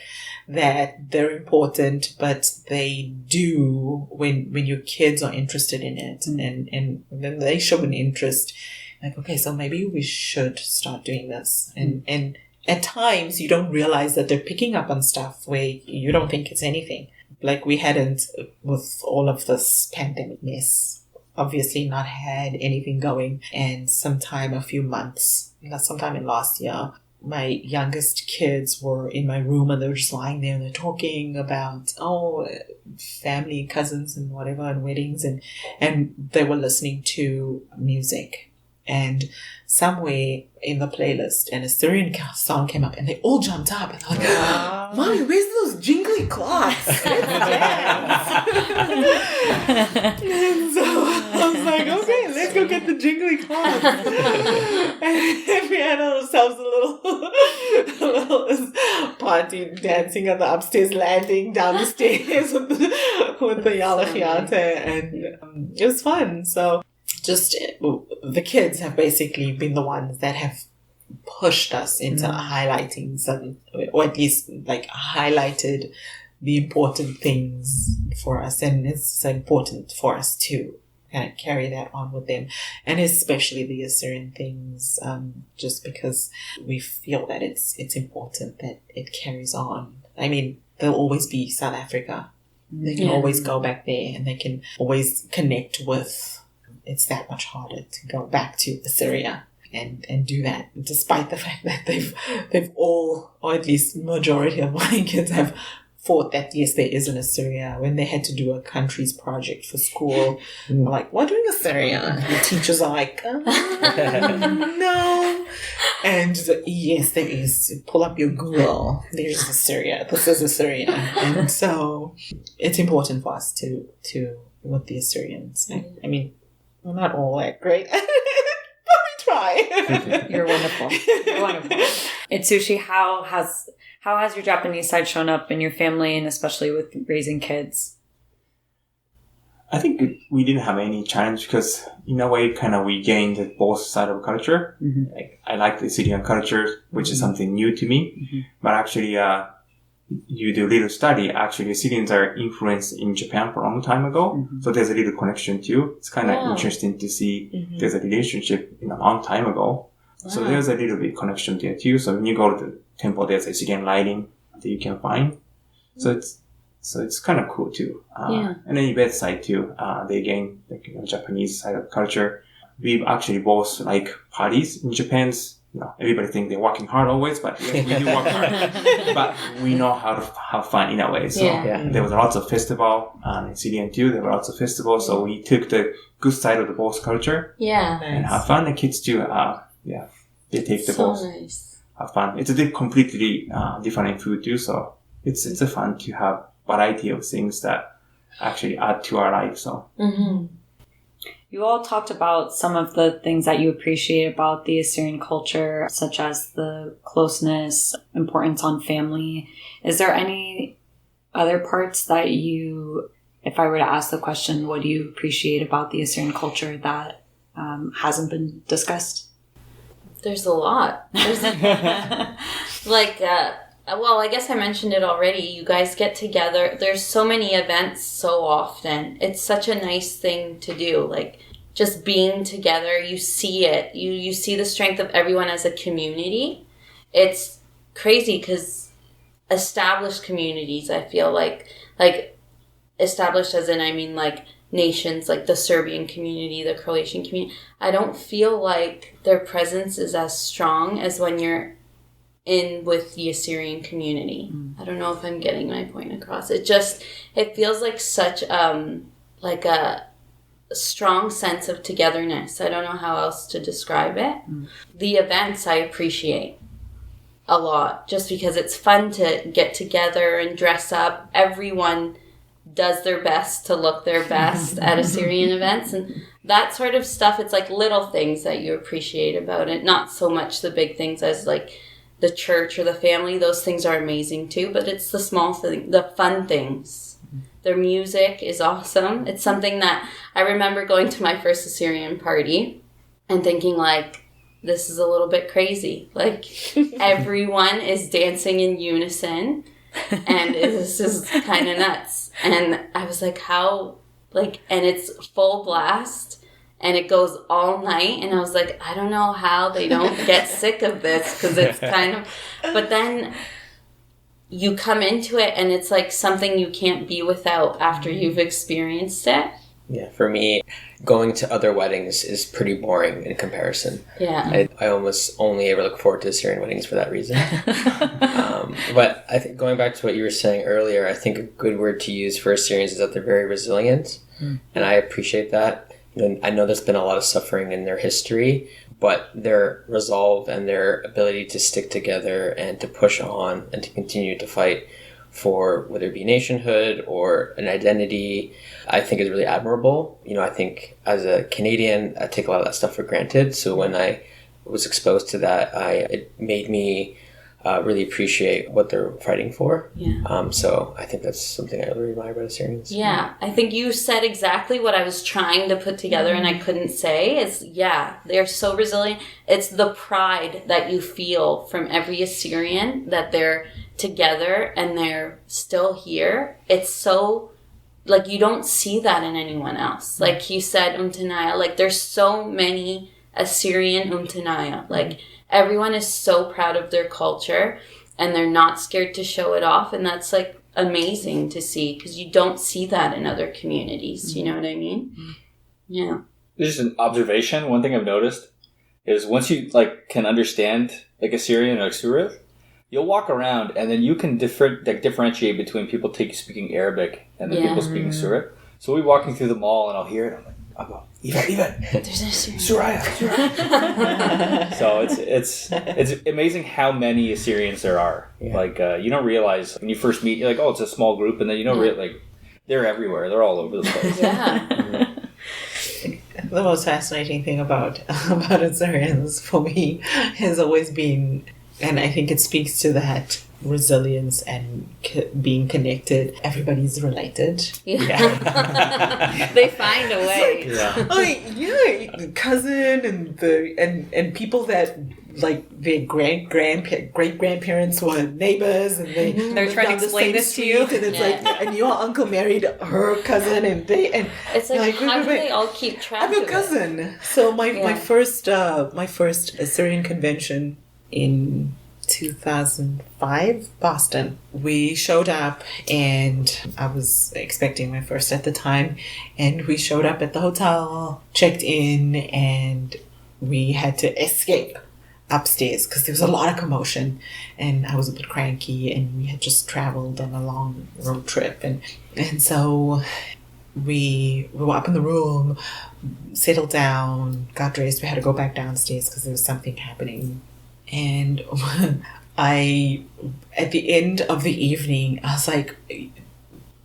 that they're important, but they do when your kids are interested in it and then they show an interest. Like, okay, so maybe we should start doing this. And at times you don't realize that they're picking up on stuff where you don't think it's anything. Like we hadn't, with all of this pandemic mess, obviously not had anything going. And sometime in last year, my youngest kids were in my room and they were just lying there and they're talking about, family, cousins and whatever and weddings. And they were listening to music. and somewhere in the playlist an Assyrian song came up and they all jumped up and they're like, Mommy, where's those jingly cloths? Let's dance. And so I was like, okay, let's go get the jingly cloths. And we had ourselves a little party dancing on the upstairs landing down the stairs with the Yalachiate, and it was fun. So just the kids have basically been the ones that have pushed us into highlighting some, or at least like highlighted the important things for us, and it's important for us to kind of carry that on with them, and especially the Assyrian things, just because we feel that it's important that it carries on. I mean, there'll always be South Africa. They can always go back there, and they can always connect with. It's that much harder to go back to Assyria and do that, despite the fact that they've all, or at least majority of my kids have fought that yes, there is an Assyria. When they had to do a countries project for school, I'm like, we're doing Assyria. And the teachers are like, no. And yes, there is. Pull up your Google. There is Assyria. This is Assyria. And so it's important for us to with the Assyrians. I mean, we're not all that great, but we try. You're wonderful. You're wonderful. Atsushi, how has your Japanese side shown up in your family, and especially with raising kids? I think we didn't have any challenge because in a way, kind of we gained both sides of culture. Mm-hmm. Like, I like the Syrian culture, which is something new to me. But actually, you do a little study. Actually, Syrians are influenced in Japan for a long time ago. So there's a little connection too. It's kind of interesting to see there's a relationship in a long time ago. Wow. So there's a little bit connection there too. So when you go to the temple, there's a Syrian lighting that you can find. So it's kind of cool too. And then Yvette's side too, they gain Japanese side of culture. We actually both like parties in Japan's. Everybody think they're working hard always, but yes, we do work hard. But we know how to have fun in a way. So there was lots of festival, in Syrian too, there were lots of festivals. So we took the good side of the both culture. And have fun. The kids too, they take the both. Nice. Have fun. It's a completely different food too, so it's a fun to have variety of things that actually add to our life. So. You all talked about some of the things that you appreciate about the Assyrian culture, such as the closeness, importance on family. Is there any other parts that you, if I were to ask the question, what do you appreciate about the Assyrian culture that hasn't been discussed? There's a lot. There's well, I guess I mentioned it already. You guys get together. There's so many events so often. It's such a nice thing to do. Like, just being together, you see it. You see the strength of everyone as a community. It's crazy because established communities, I feel like established as in, I mean, like, nations, like the Serbian community, the Croatian community, I don't feel like their presence is as strong as when you're in with the Assyrian community. I don't know if I'm getting my point across. It feels like such like a strong sense of togetherness. I don't know how else to describe it. The events I appreciate a lot just because it's fun to get together and dress up. Everyone does their best to look their best at Assyrian events, and that sort of stuff. It's like little things that you appreciate about it, not so much the big things as like the church or the family. Those things are amazing too, but it's the small thing, the fun things. Their music is awesome. It's something that I remember going to my first Assyrian party and thinking like, this is a little bit crazy. Like, everyone is dancing in unison and this is kind of nuts. And I was like, how, like, and it's full blast. And it goes all night. And I was like, I don't know how they don't get sick of this because it's kind of... But then you come into it and it's like something you can't be without after you've experienced it. Yeah, for me, going to other weddings is pretty boring in comparison. Yeah. I almost only ever look forward to Assyrian weddings for that reason. But I think going back to what you were saying earlier, I think a good word to use for Assyrians is that they're very resilient. And I appreciate that. And I know there's been a lot of suffering in their history, but their resolve and their ability to stick together and to push on and to continue to fight for whether it be nationhood or an identity, I think is really admirable. I think as a Canadian, I take a lot of that stuff for granted. So when I was exposed to that, it made me really appreciate what they're fighting for. Yeah. So I think that's something I really admire about Assyrians. Yeah, I think you said exactly what I was trying to put together and I couldn't say is, they're so resilient. It's the pride that you feel from every Assyrian that they're together and they're still here. It's so, you don't see that in anyone else. Like you said, Umtanaya, there's so many Assyrian Umtanaya. Everyone is so proud of their culture and they're not scared to show it off. And that's amazing to see because you don't see that in other communities. You know what I mean? Yeah. Just an observation. One thing I've noticed is once you can understand Assyrian or Surat, you'll walk around and then you can differentiate between people speaking Arabic and then people speaking Surat. So we'll be walking through the mall and I'll hear it. I'll go, Even. There's an Assyrian. Suraya. So it's amazing how many Assyrians there are. Yeah. You don't realize when you first meet, you're it's a small group, and then you don't realize they're everywhere. They're all over the place. Yeah. The most fascinating thing about Assyrians for me has always been, and I think it speaks to that resilience and being connected. Everybody's related. Yeah. They find a way. Cousin and people that their great grandparents were neighbors and they're trying to explain this to you, and it's and your uncle married her cousin and it's how do they all keep track? I'm a cousin. So my first Assyrian convention in 2005, Boston. We showed up and I was expecting my first at the time, and we showed up at the hotel, checked in, and we had to escape upstairs because there was a lot of commotion and I was a bit cranky and we had just traveled on a long road trip and so we were up in the room, settled down, got dressed. We had to go back downstairs because there was something happening. And at the end of the evening, I was like,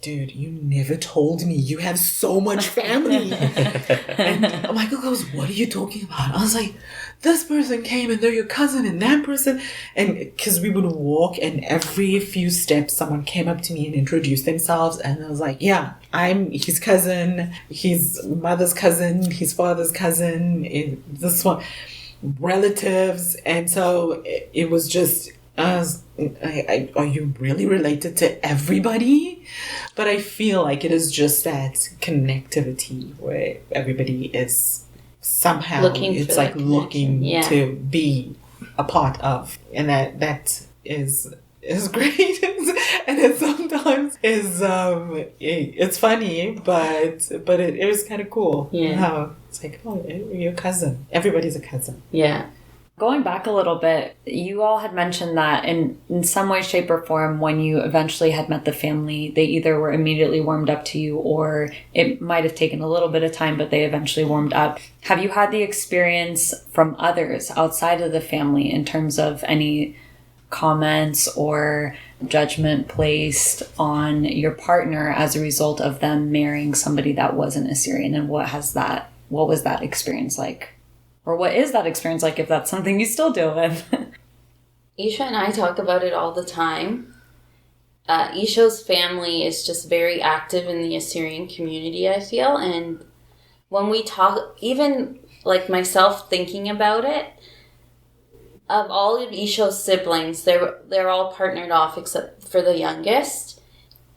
dude, you never told me you have so much family. And Michael goes, what are you talking about? I was like, this person came and they're your cousin and that person. And because we would walk and every few steps someone came up to me and introduced themselves. And I was like, yeah, I'm his cousin, his mother's cousin, his father's cousin, this one, relatives. And so it was just, are you really related to everybody? But I feel like it is just that connectivity where everybody is somehow looking to be a part of, and that is great. And it sometimes is it's funny, but it was kind of cool. Yeah, how it's you're a cousin. Everybody's a cousin. Yeah. Going back a little bit, you all had mentioned that in some way, shape, or form, when you eventually had met the family, they either were immediately warmed up to you or it might have taken a little bit of time, but they eventually warmed up. Have you had the experience from others outside of the family in terms of any comments or judgment placed on your partner as a result of them marrying somebody that wasn't Assyrian? And what was that experience like? Or what is that experience like, if that's something you still deal with? Isha and I talk about it all the time. Isha's family is just very active in the Assyrian community, I feel. And when we talk, even myself thinking about it, of all of Isha's siblings, they're all partnered off except for the youngest.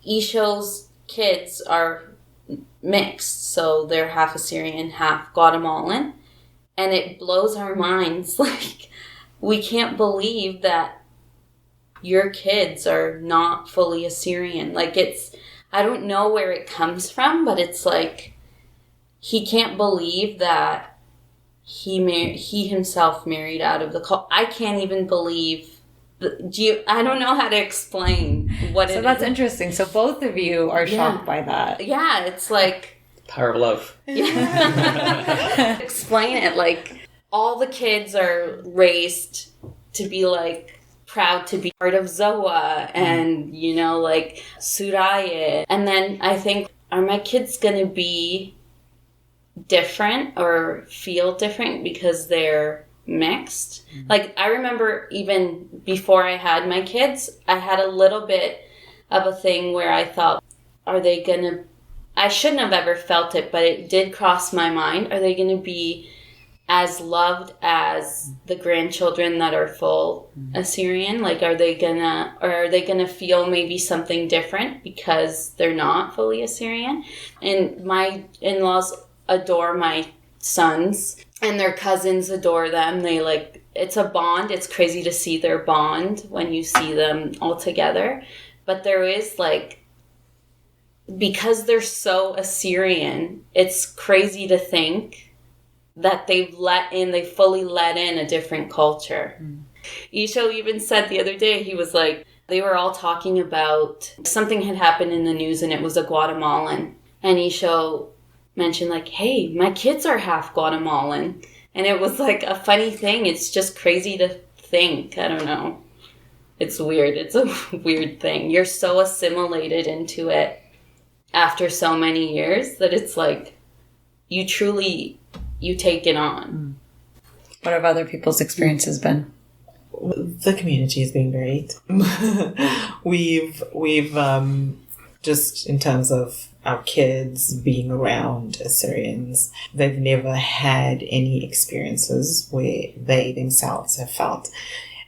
Isha's kids are mixed, so they're half Assyrian, half Guatemalan. And it blows our minds. We can't believe that your kids are not fully Assyrian. I don't know where it comes from, but it's he can't believe that he himself married out of the cult. I can't even believe. I don't know how to explain what it is. So that's interesting. So both of you are shocked by that. Yeah, it's Power of love. Explain it. Like, all the kids are raised to be, like, proud to be part of Zoa and, you know, like, Suraya. And then I think, are my kids going to be different or feel different because they're mixed? Like, I remember even before I had my kids, I had a little bit of a thing where I thought, are they going to... I shouldn't have ever felt it, but it did cross my mind. Are they going to be as loved as the grandchildren that are full Assyrian? Like, are they gonna feel maybe something different because they're not fully Assyrian? And my in-laws adore my sons, and their cousins adore them. They like, it's a bond. It's crazy to see their bond when you see them all together. But there is like, because they're so Assyrian, it's crazy to think that they fully let in a different culture. Isho even said the other day, he was like, they were all talking about something had happened in the news and it was a Guatemalan. And Isho mentioned like, hey, my kids are half Guatemalan. And it was like a funny thing. It's just crazy to think. I don't know. It's weird. It's a weird thing. You're so assimilated into it after so many years that it's like you take it on. What have other people's experiences been? The community has been great. we've just in terms of our kids being around Assyrians, they've never had any experiences where they themselves have felt.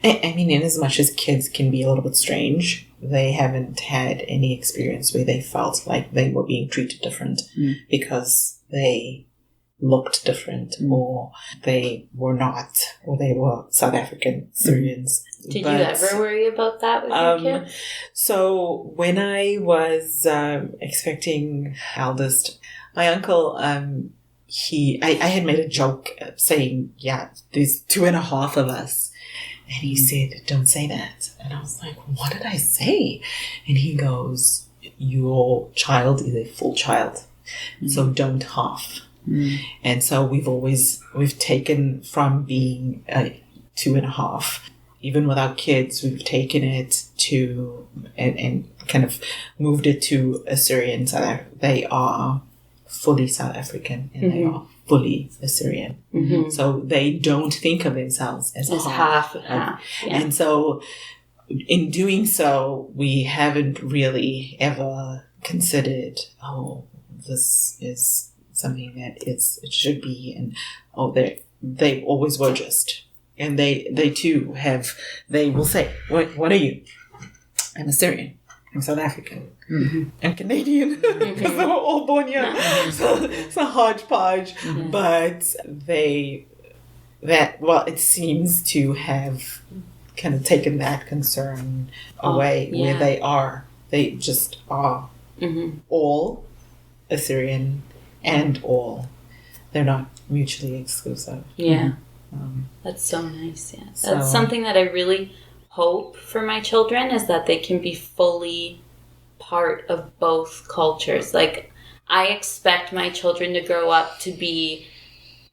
I mean, in as much as kids can be a little bit strange, they haven't had any experience where they felt like they were being treated different because they looked different or they were not, or they were South African Syrians. Did you ever worry about that with your kids? So when I was expecting eldest, my uncle, I had made a joke saying, yeah, there's 2.5 of us. And he said, don't say that. And I was like, what did I say? And he goes, your child is a full child. So don't half. And so we've taken from being 2.5, even with our kids, we've taken it to, and kind of moved it to Assyrian. They are fully South African and they are fully Assyrian. So they don't think of themselves as half. Yeah. And so in doing so, we haven't really ever considered, this is something that it should be, and they always were just. And they too they will say, what are you? I'm Assyrian. I'm South African. I'm Canadian. Because they were all born here. So it's a hodgepodge. But it seems to have kind of taken that concern away where they just are all Assyrian and all. They're not mutually exclusive. Yeah. That's so nice. Yeah. That's something that I really hope for my children, is that they can be fully part of both cultures. Like, I expect my children to grow up to be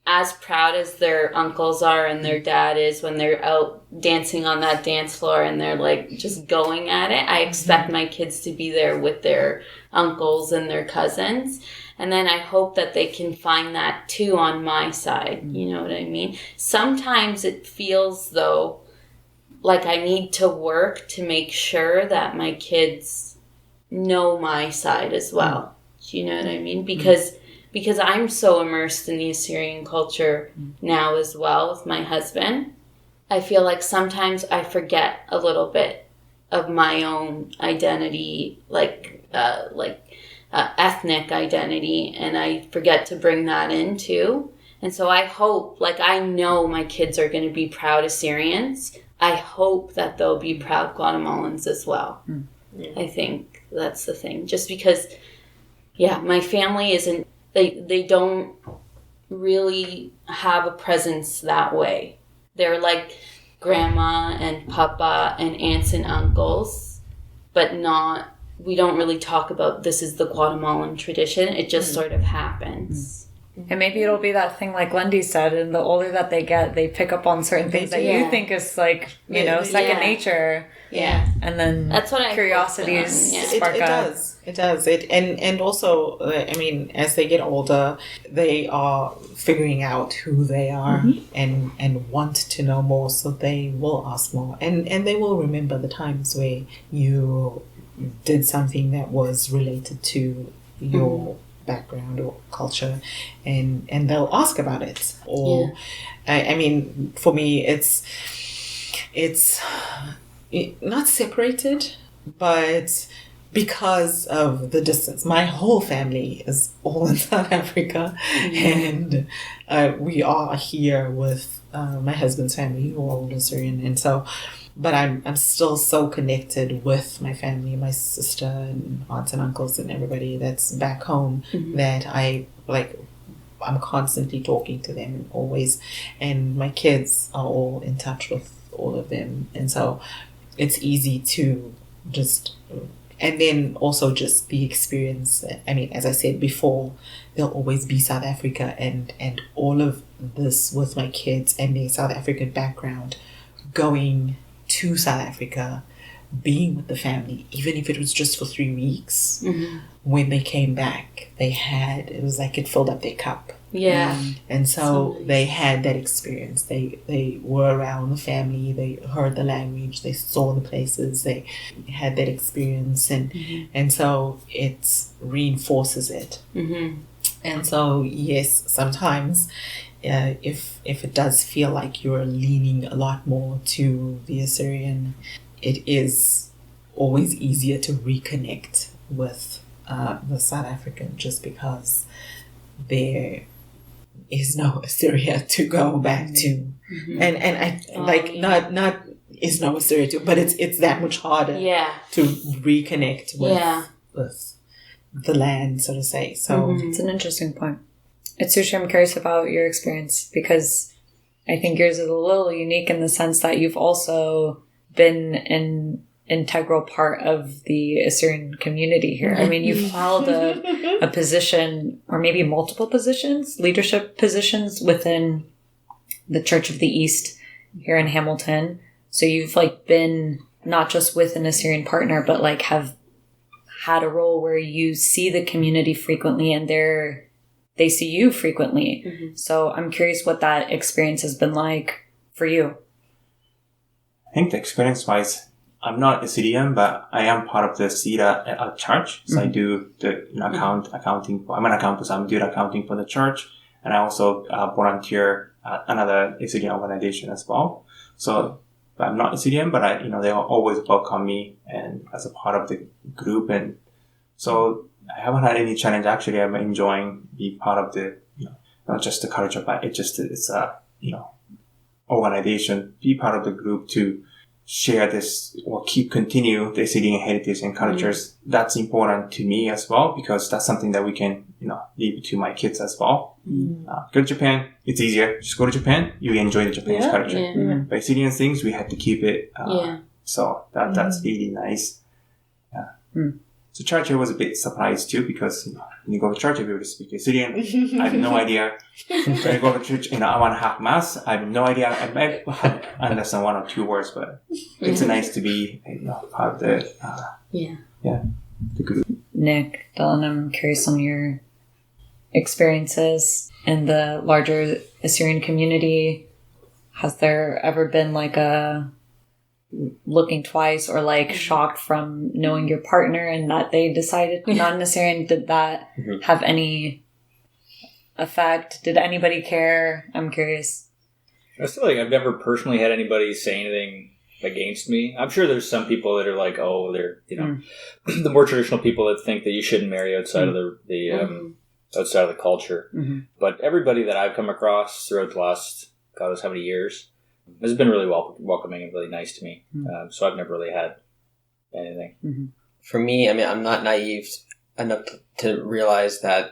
as proud as their uncles are and their dad is when they're out dancing on that dance floor and they're like just going at it. I expect my kids to be there with their uncles and their cousins. And then I hope that they can find that too on my side. You know what I mean? Sometimes it feels, though, like I need to work to make sure that my kids know my side as well. Do you know what I mean? Because I'm so immersed in the Assyrian culture now as well with my husband. I feel like sometimes I forget a little bit of my own identity, ethnic identity, and I forget to bring that in too. And so I hope, I know my kids are going to be proud Assyrians. I hope that they'll be proud Guatemalans as well. I think that's the thing. Just because, my family isn't, they don't really have a presence that way. They're like grandma and papa and aunts and uncles, but not we don't really talk about this is the Guatemalan tradition. It just sort of happens. And maybe it'll be that thing like Lundi said, and the older that they get, they pick up on certain things that you think is like, you know, second nature. Yeah. And then that's what curiosities spark it up. It does. And also, I mean, as they get older, they are figuring out who they are and want to know more, so they will ask more. And they will remember the times where you did something that was related to your background or culture, and they'll ask about it. Or I mean, for me, it's not separated, but because of the distance, my whole family is all in South Africa, and we are here with my husband's family, who are all Assyrian, and so. But I'm still so connected with my family, my sister and aunts and uncles and everybody that's back home that I'm constantly talking to them always. And my kids are all in touch with all of them. And so it's easy to just, and then also just the experience. I mean, as I said before, there'll always be South Africa and all of this with my kids and their South African background going to South Africa, being with the family, even if it was just for 3 weeks. When they came back, it was like it filled up their cup. Yeah. And so they had that experience. They were around the family, they heard the language, they saw the places, they had that experience, and so it reinforces it. And so, yes, sometimes if it does feel like you're leaning a lot more to the Assyrian, it is always easier to reconnect with the South African, just because there is no Assyria to go back to. And I not is no Assyria to, but it's that much harder to reconnect with the land, so to say. So it's an interesting point. Atsushi, I'm curious about your experience, because I think yours is a little unique in the sense that you've also been an integral part of the Assyrian community here. I mean, you've held a position, or maybe multiple positions, leadership positions within the Church of the East here in Hamilton. So you've been not just with an Assyrian partner, but have had a role where you see the community frequently and they see you frequently. So I'm curious what that experience has been like for you. I think the experience-wise, I'm not Assyrian, but I am part of the CEDA church. So I do the accounting. I'm an accountant, so I'm doing accounting for the church. And I also volunteer at another Assyrian organization as well. So I'm not Assyrian, but they always welcome me and as a part of the group. And so I haven't had any challenge. Actually, I'm enjoying being part of the, not just the culture, but it's a, organization, be part of the group to share this or continue the Assyrian heritage and cultures. That's important to me as well, because that's something that we can, leave to my kids as well. Go to Japan, it's easier. Just go to Japan, you enjoy the Japanese culture. But Assyrian things, we have to keep it. So that's really nice. So church, I was a bit surprised too, because when you go to church, everybody speaks Assyrian. I have no idea. When I go to church in 1.5 Mass, I have no idea. I might understand 1 or 2 words, but it's nice to be part of the the group. Nick, Dylan, I'm curious on your experiences in the larger Assyrian community. Has there ever been a looking twice or shocked from knowing your partner and that they decided not an Assyrian? Did that have any effect? Did anybody care? I'm curious. I feel like I've never personally had anybody say anything against me. I'm sure there's some people that are they're the more traditional people that think that you shouldn't marry outside of the outside of the culture. But everybody that I've come across throughout the last God knows how many years has been really welcoming and really nice to me. So I've never really had anything. For me, I mean, I'm not naive enough to realize that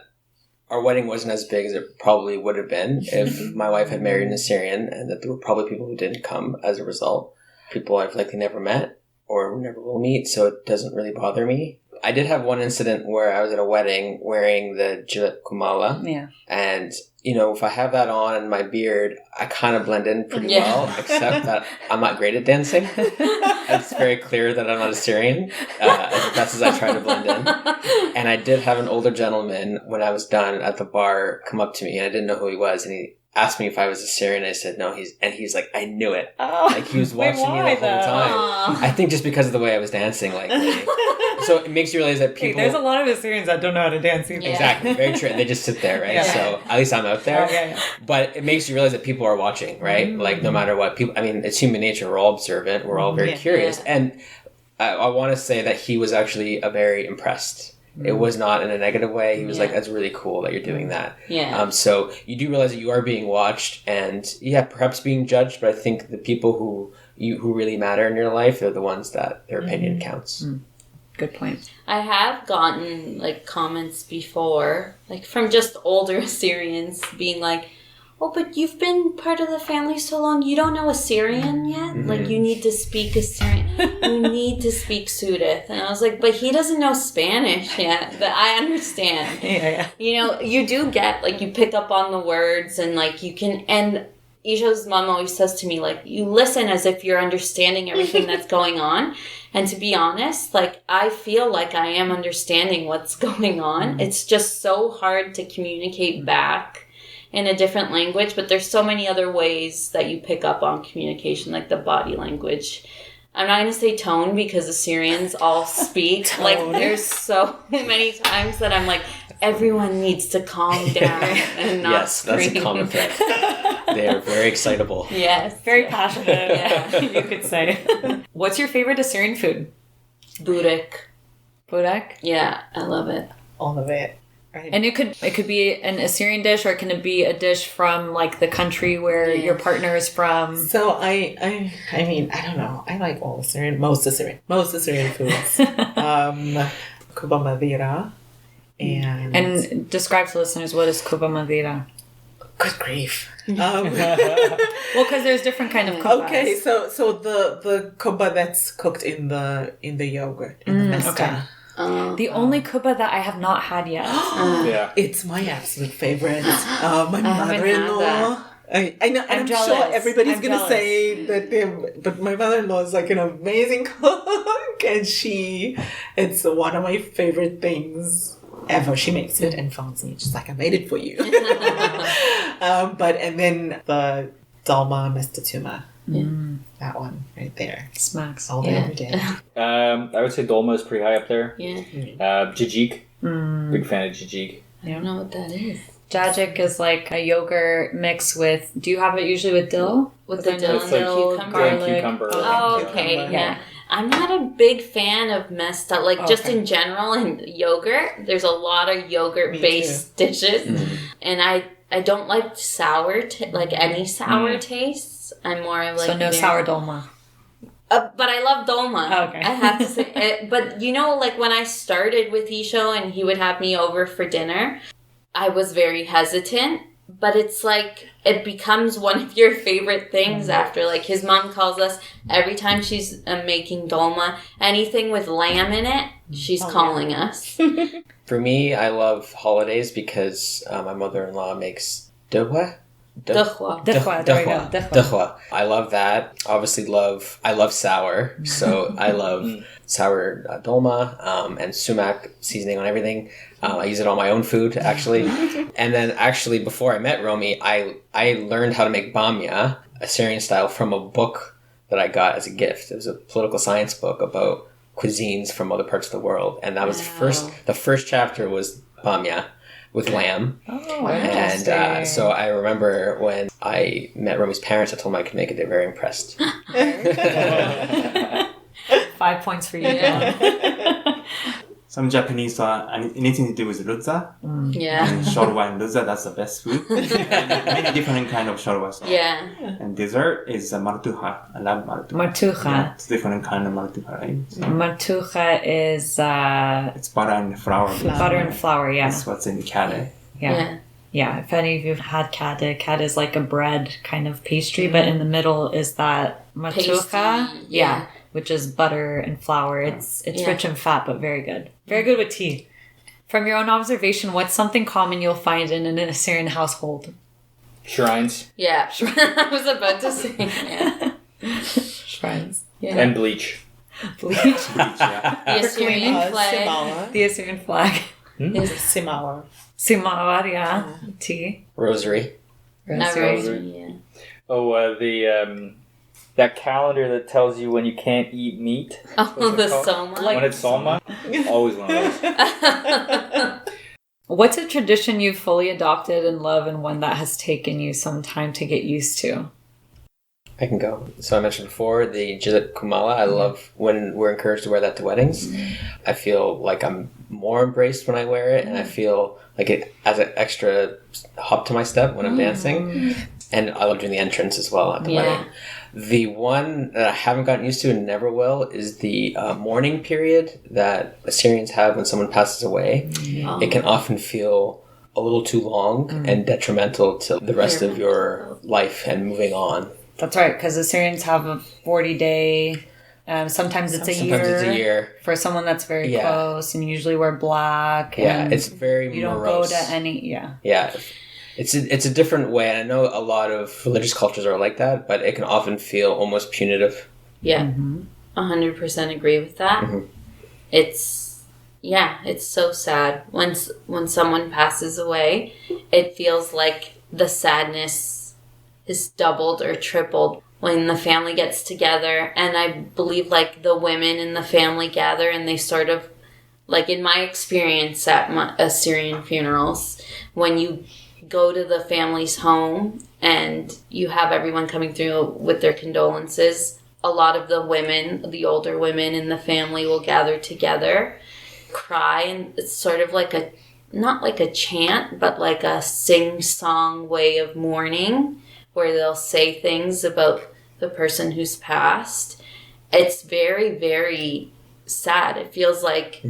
our wedding wasn't as big as it probably would have been if my wife had married an Assyrian, and that there were probably people who didn't come as a result. People I've likely never met or never will meet, so it doesn't really bother me. I did have one incident where I was at a wedding wearing the Jilet Kumala. Yeah. And, if I have that on and my beard, I kind of blend in pretty well, except that I'm not great at dancing. It's very clear that I'm not Assyrian, as best as I try to blend in. And I did have an older gentleman, when I was done at the bar, come up to me, and I didn't know who he was, and he asked me if I was Assyrian. I said no. He's like, I knew it. Oh, like he was watching me the whole time. Aww. I think just because of the way I was dancing, so it makes you realize that people. There's a lot of Assyrians that don't know how to dance either. Yeah. Exactly, very true. And they just sit there, right? Yeah. So at least I'm out there. Yeah. But it makes you realize that people are watching, right? Mm. Like no matter what, people. I mean, it's human nature. We're all observant. We're all very curious. Yeah. And I want to say that he was actually very impressed. It was not in a negative way. He was like, that's really cool that you're doing that. Yeah. So you do realize that you are being watched and, perhaps being judged, but I think the people who really matter in your life, they're the ones that their opinion counts. Mm. Good point. I have gotten comments before, from just older Assyrians being like, oh, but you've been part of the family so long, you don't know Assyrian yet? Mm-hmm. You need to speak Assyrian. You need to speak Sudeth. And I was like, but he doesn't know Spanish yet. But I understand. Yeah. You do get, you pick up on the words and, you can... And Isho's mom always says to me, you listen as if you're understanding everything that's going on. And to be honest, I feel like I am understanding what's going on. Mm-hmm. It's just so hard to communicate back in a different language, but there's so many other ways that you pick up on communication, like the body language. I'm not going to say tone because Assyrians all speak. There's so many times that I'm like, everyone needs to calm down and not scream. That's a common thing. They are very excitable. Yes. Very passionate, yeah, you could say. What's your favorite Assyrian food? Burek. Burek? Yeah, I love it. All of it. Right. And it could be an Assyrian dish, or can it be a dish from the country where your partner is from? So I mean, I don't know. I like all most Assyrian foods. Kuba Madira And describe to listeners, what is Kuba Madira? Good grief. Well, because there's different kind of kubas. Okay, so the kuba that's cooked in the yogurt, in the mezca. Okay. The only kuba that I have not had yet. Yeah. It's my absolute favorite. My haven't mother-in-law. had I know, and I'm jealous. sure everybody's I'm gonna jealous. say that but my mother-in-law is an amazing cook, and it's one of my favorite things ever. She makes it and phones me, just I made it for you. And then the Dalma Mestatuma. That one right there. Smacks. All day, every day. I would say Dolma is pretty high up there. Yeah. Jajik. Big fan of Jajik. I don't know what that is. Jajik is a yogurt mix with... Do you have it usually with dill? With the dill It's and like cucumber. cucumber. Oh, Yeah. okay. Yeah. I'm not a big fan of messed up. Just in general, in yogurt, there's a lot of yogurt-based dishes. And I don't like sour, any sour tastes. I'm more of So no sour dolma. But I love dolma. Oh, okay. I have to say. But when I started with Isho and he would have me over for dinner, I was very hesitant. But it's it becomes one of your favorite things after. His mom calls us every time she's making dolma, anything with lamb in it, she's calling us. For me, I love holidays because my mother-in-law makes duhwa. Duhwa. Duhwa. I love that. Obviously, I love sour, so I love sour dolma and sumac seasoning on everything. I use it on my own food, actually. And then, actually, before I met Romy, I learned how to make bamya, Assyrian style, from a book that I got as a gift. It was a political science book about cuisines from other parts of the world, and that was the first chapter was bamya with lamb. Oh, and so I remember when I met Romy's parents, I told them I could make it. They're very impressed. 5 points for you. Some Japanese anything to do with rutza. Yeah. And shorwa and rutza, that's the best food. And many different kind of shorwa. Yeah. And dessert is martuha. I love martuha. Martuha. Yeah, it's different kind of martuha, right? So Martuha is it's butter and flour. butter and flour, yeah. That's what's in the kade. Yeah. Yeah, if any of you have had kade is like a bread kind of pastry, but in the middle is that martuha. Pasty, yeah. which is butter and flour. It's rich in fat, but very good. Very good with tea. From your own observation, what's something common you'll find in an Assyrian household? Shrines. Yeah, I was about to say. Yeah. Shrines. Yeah. And bleach. Bleach. Yeah. The Assyrian flag. Simala. The Assyrian flag. Is Simala. Simawar, yeah. Tea. Rosary. rosary. Yeah. Oh, that calendar that tells you when you can't eat meat. Oh, What's it the called? soma. When it's Soma. Always one of those. What's a tradition you've fully adopted and love, and one that has taken you some time to get used to? I can go. So I mentioned before the Jizit Kumala. I love when we're encouraged to wear that to weddings. I feel like I'm more embraced when I wear it, and I feel like it adds an extra hop to my step when I'm dancing. And I love doing the entrance as well at the wedding. The one that I haven't gotten used to and never will is the mourning period that Assyrians have when someone passes away. It can often feel a little too long and detrimental to the rest of your life and moving on. That's right, because Assyrians have a 40-day, sometimes it's a year. For someone that's very close, and you usually wear black. Yeah, it's very you don't morose. go to any, Yeah, it's a different way, and I know a lot of religious cultures are like that, but it can often feel almost punitive. Yeah, 100% agree with that. It's so sad. When someone passes away, it feels like the sadness is doubled or tripled when the family gets together. And I believe like the women in the family gather and they sort of, like in my experience at my Assyrian funerals, when you go to the family's home and you have everyone coming through with their condolences, a lot of the women, the older women in the family will gather together, cry, and it's sort of like not like a chant, but like a sing-song way of mourning, where they'll say things about the person who's passed. It's very, very sad. It feels like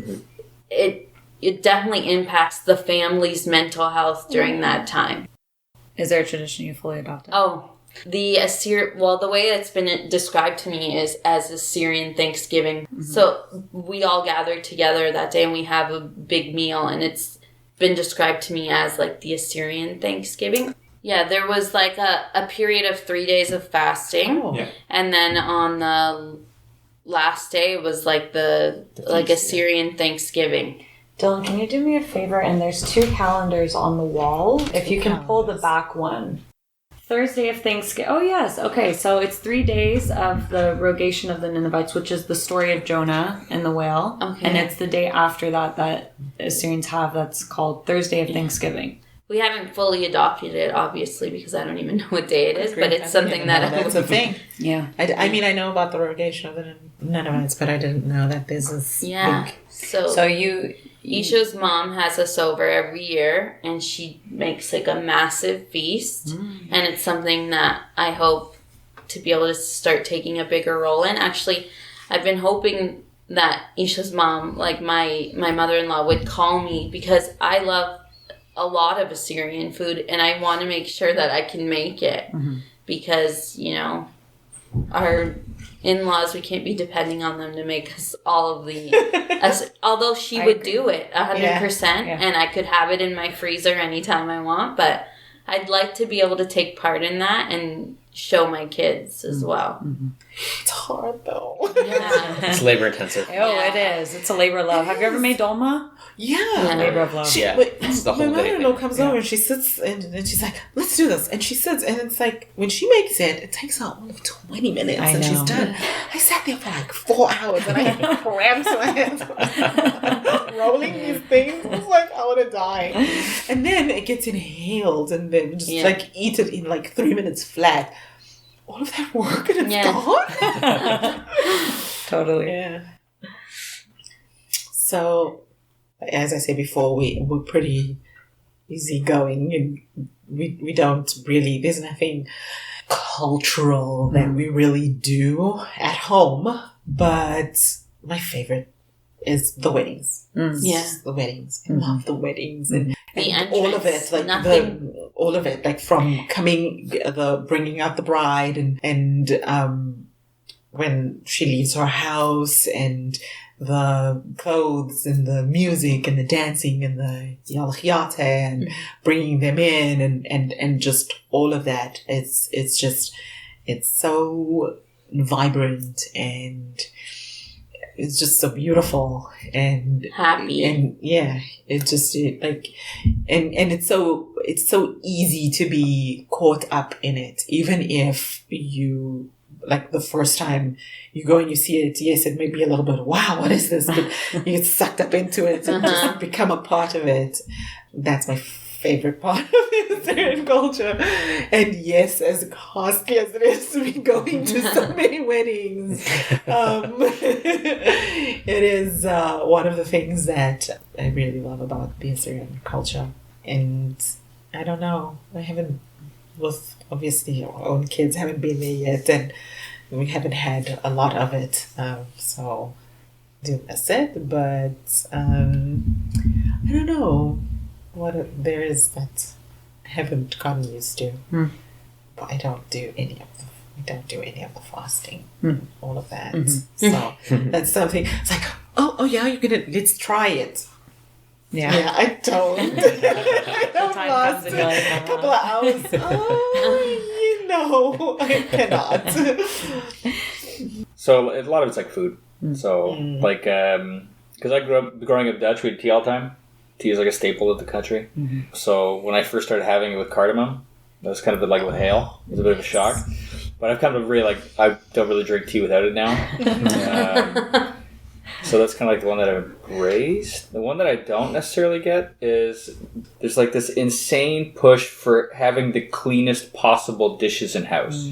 it definitely impacts the family's mental health during that time. Is there a tradition you fully adopted? Oh, the way it's been described to me is as Assyrian Thanksgiving. So we all gather together that day and we have a big meal, and it's been described to me as like the Assyrian Thanksgiving. Yeah, there was like a period of 3 days of fasting. And then on the last day it was like the Assyrian Thanksgiving. Dylan, can you do me a favor? And there's 2 calendars on the wall. If you can pull the back one. Thursday of Thanksgiving. Oh, yes. Okay, so it's 3 days of the rogation of the Ninevites, which is the story of Jonah and the whale. Okay. And it's the day after that Assyrians have that's called Thursday of Thanksgiving. We haven't fully adopted it, obviously, because I don't even know what day it is, but it's something that's a thing. Yeah. I mean, I know about the rogation of the Ninevites, but I didn't know that this is big. So Isha's mom has us over every year, and she makes like a massive feast, and it's something that I hope to be able to start taking a bigger role in. Actually, I've been hoping that Isha's mom, like my mother-in-law, would call me, because I love a lot of Assyrian food, and I want to make sure that I can make it, because, you know, our in-laws, we can't be depending on them to make us all of the... although she would do it 100%, and I could have it in my freezer anytime I want, but I'd like to be able to take part in that and show my kids as well. It's hard, though. Yeah. It's labor intensive. Oh, it is. It's a labor of love. Have you ever made dolma? Yeah. Labor of love. It's the whole my mother-in-law comes over and she sits and she's like, let's do this. And she sits, and it's like, when she makes it, it takes her all of 20 minutes and she's done. I sat there for like 4 hours and I had cramps in my hands. Rolling these things. I was like, I want to die. And then it gets inhaled and then just like eat it in like 3 minutes flat. All of that work and it's gone? Totally. Yeah. So, as I said before, we're pretty easygoing, and we don't really, there's nothing cultural that we really do at home, but my favorite is the weddings. The weddings. I love the weddings and all of it, like all of it, like from bringing out the bride and when she leaves her house and the clothes and the music and the dancing and the yalchiate and bringing them in and just all of that. It's so vibrant and it's just so beautiful and happy. And yeah, it's just and it's so easy to be caught up in it, even if you, like, the first time you go and you see it, yes, it may be a little bit, wow, what is this? But you get sucked up into it and just become a part of it. That's my favorite part of the Assyrian culture. And yes, as costly as it is to be going to so many weddings, it is one of the things that I really love about the Assyrian culture. And I don't know, I haven't, with obviously our own kids, haven't been there yet, and we haven't had a lot of it, so I do miss it, but I don't know what there is that I haven't gotten used to. But I don't do any of the fasting, all of that. So that's something. It's like, oh yeah, let's try it. Yeah, I don't. I don't last a couple of hours. I cannot. So a lot of it's like food. So like, because I growing up Dutch, we had tea all the time. Tea is like a staple of the country. So when I first started having it with cardamom, that was kind of like with hail. It was a bit of a shock. But I've kind of really I don't really drink tea without it now. So that's kind of like the one that I've embraced. The one that I don't necessarily get is there's like this insane push for having the cleanest possible dishes in house.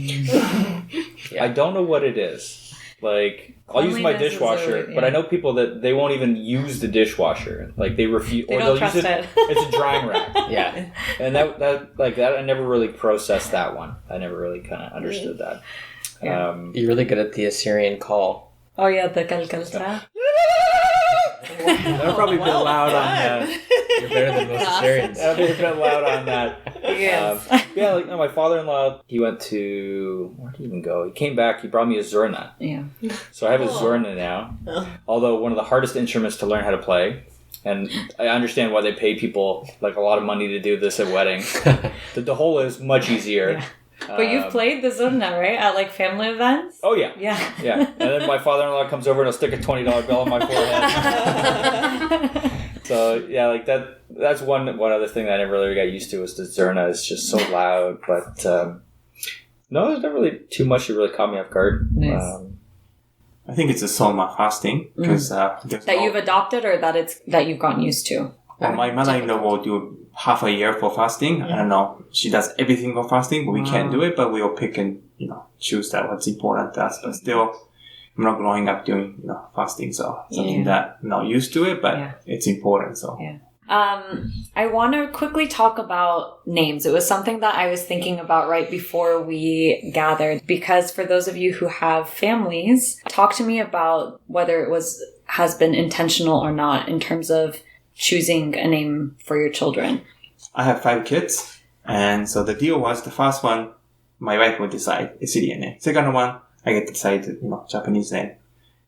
I don't know what it is. Like, I'll use my dishwasher, but I know people that they won't even use the dishwasher. Like, they refuse, or they'll use it. It's a drying rack. Yeah, and that I never really processed that one. I never really kind of understood that. Yeah. You're really good at the Assyrian call. Oh yeah, the kalkaltra. That'll probably be loud on that. You're better than most Assyrians. That'll be a bit loud on that. Yes. My father-in-law, he went to, where did he even go? He came back, he brought me a zurna. Yeah. So I have a zurna now. Although one of the hardest instruments to learn how to play. And I understand why they pay people like a lot of money to do this at weddings. The dahol is much easier. Yeah. But you've played the zurna, right? At like family events? Oh, yeah. Yeah. Yeah. And then my father-in-law comes over and he'll stick a $20 bill on my forehead. So, yeah, like that's one other thing that I never really got used to was the zurna. It's just so loud. But, no, there's not really too much that really caught me off guard. Nice. I think it's a soma fasting. Because that you've adopted or that you've gotten used to? Well, my mother-in-law will do half a year for fasting. I don't know. She does everything for fasting, but we can't do it. But we'll pick and choose that what's important to us. But still, I'm not growing up doing fasting, so something that I'm not used to it, but it's important. So I want to quickly talk about names. It was something that I was thinking about right before we gathered, because for those of you who have families, talk to me about whether it has been intentional or not in terms of choosing a name for your children. I have 5 kids, and so the deal was the first one, my wife would decide Assyrian name. Second one, I get to decide Japanese name.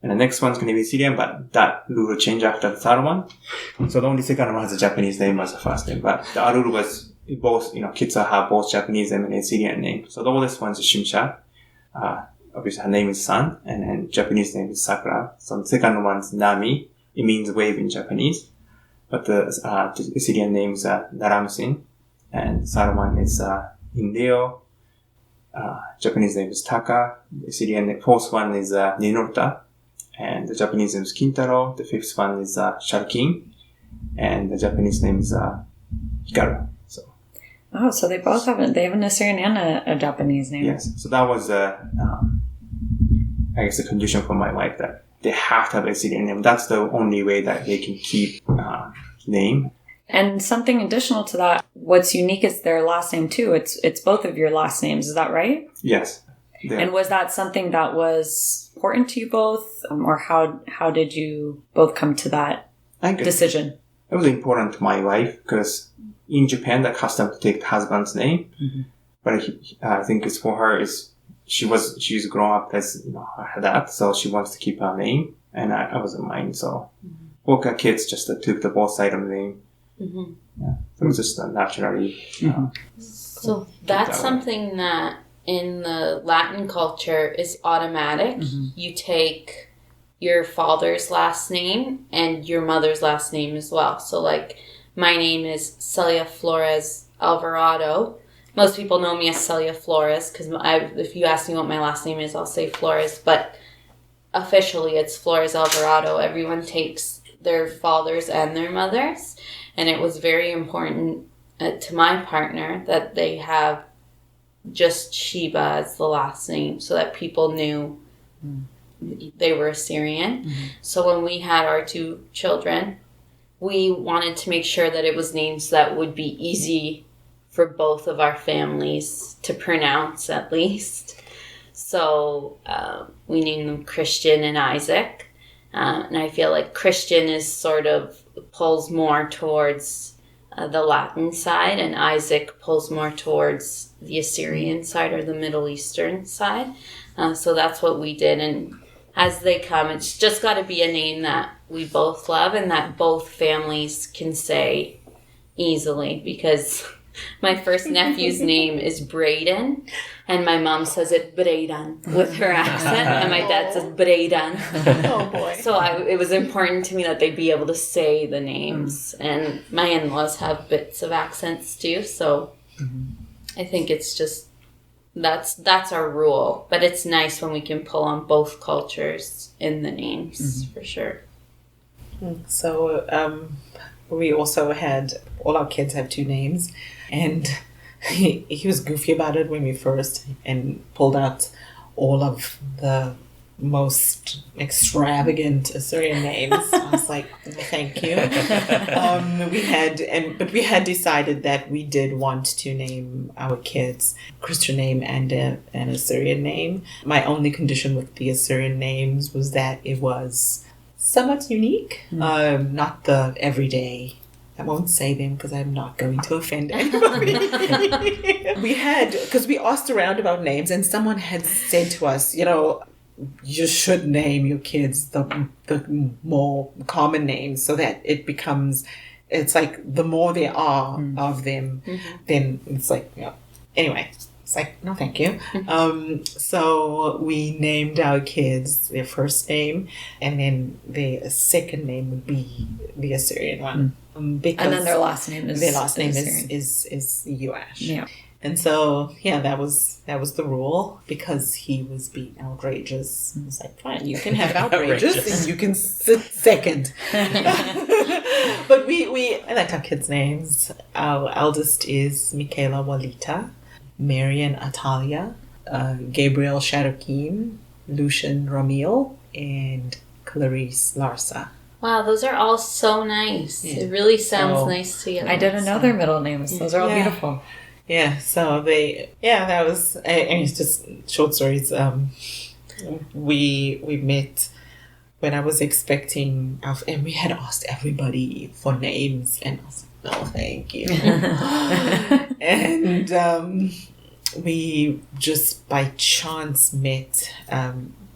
And the next one's going to be Assyrian, but that rule will change after the third one. So the only second one has a Japanese name as the first name, but the rule was both, kids have both Japanese name and Assyrian name. So the oldest one is Shimsha. Obviously her name is Sun, and then Japanese name is Sakura. So the second one is Nami. It means wave in Japanese. But the Assyrian name is Naramsin, and the third one is Indeo. Japanese name is Taka. The Assyrian fourth one is Ninota, and the Japanese name is Kintaro. The fifth one is Sharkin, and the Japanese name is Hikaru. So they both have an Assyrian and a Japanese name. Yes. So that was I guess the condition for my wife that they have to have a Assyrian name. That's the only way that they can keep name. And something additional to that, what's unique is their last name too. It's both of your last names. Is that right? Yes. And was that something that was important to you both, or how did you both come to that decision? It was important to my wife because in Japan the custom to take the husband's name, but I think it's for her is she's grown up as that, so she wants to keep her name, and I wasn't mine. So both our kids just took the both side of the name. Mm-hmm. Yeah, so it was just naturally. So that's something that in the Latin culture is automatic. You take your father's last name and your mother's last name as well. So like my name is Celia Flores Alvarado. Most people know me as Celia Flores because if you ask me what my last name is, I'll say Flores. But officially it's Flores Alvarado. Everyone takes their fathers and their mothers. And it was very important to my partner that they have just Sheba as the last name so that people knew they were Assyrian. So when we had our 2 children, we wanted to make sure that it was names that would be easy for both of our families to pronounce at least. So we named them Christian and Isaac. And I feel like Christian is sort of pulls more towards the Latin side, and Isaac pulls more towards the Assyrian side or the Middle Eastern side. So that's what we did. And as they come, it's just got to be a name that we both love and that both families can say easily, because my first nephew's name is Braden, and my mom says it Braden with her accent, and my dad says Braden. Oh boy. So it was important to me that they'd be able to say the names, and my in-laws have bits of accents too, so I think it's just, that's our rule, but it's nice when we can pull on both cultures in the names, for sure. So we also had, all our kids have 2 names, and he was goofy about it when we first and pulled out all of the most extravagant Assyrian names. I was like, thank you. But we had decided that we did want to name our kids Christian name and an Assyrian name. My only condition with the Assyrian names was that it was somewhat unique, not the everyday. I won't say them because I'm not going to offend anybody. Because we asked around about names, and someone had said to us, you should name your kids the more common names so that it's like the more there are of them, then it's like, anyway. It's like, no, thank you. So we named our kids their first name, and then their second name would be the Assyrian one. Because and then their last name is Yoash. Yeah. And so, that was the rule, because he was being outrageous. It's like, fine, you can have outrageous and you can sit second. But I like our kids' names. Our eldest is Michaela Walita, Marian Atalia, Gabriel Sharokin, Lucian Ramil, and Clarice Larsa. Wow, those are all so nice. Yeah. It really sounds nice to you. I didn't know their middle names. Those are all beautiful. Yeah, so that was, and it's just short stories. We met when I was expecting, and we had asked everybody for names, and I was like, no, thank you. And we just by chance met.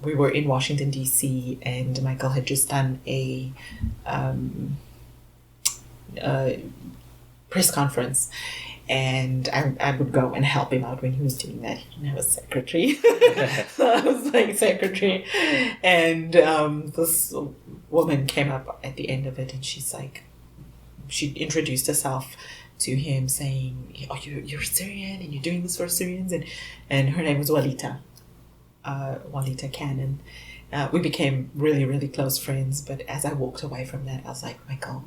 We were in Washington, D.C., and Michael had just done a press conference. And I would go and help him out when he was doing that. He didn't have a secretary. So I was like secretary. And this woman came up at the end of it, and she's like, she introduced herself to him saying, oh, you're Syrian and you're doing this for Syrians. And her name was Walita. Walita Cannon. We became really, really close friends. But as I walked away from that, I was like, Michael,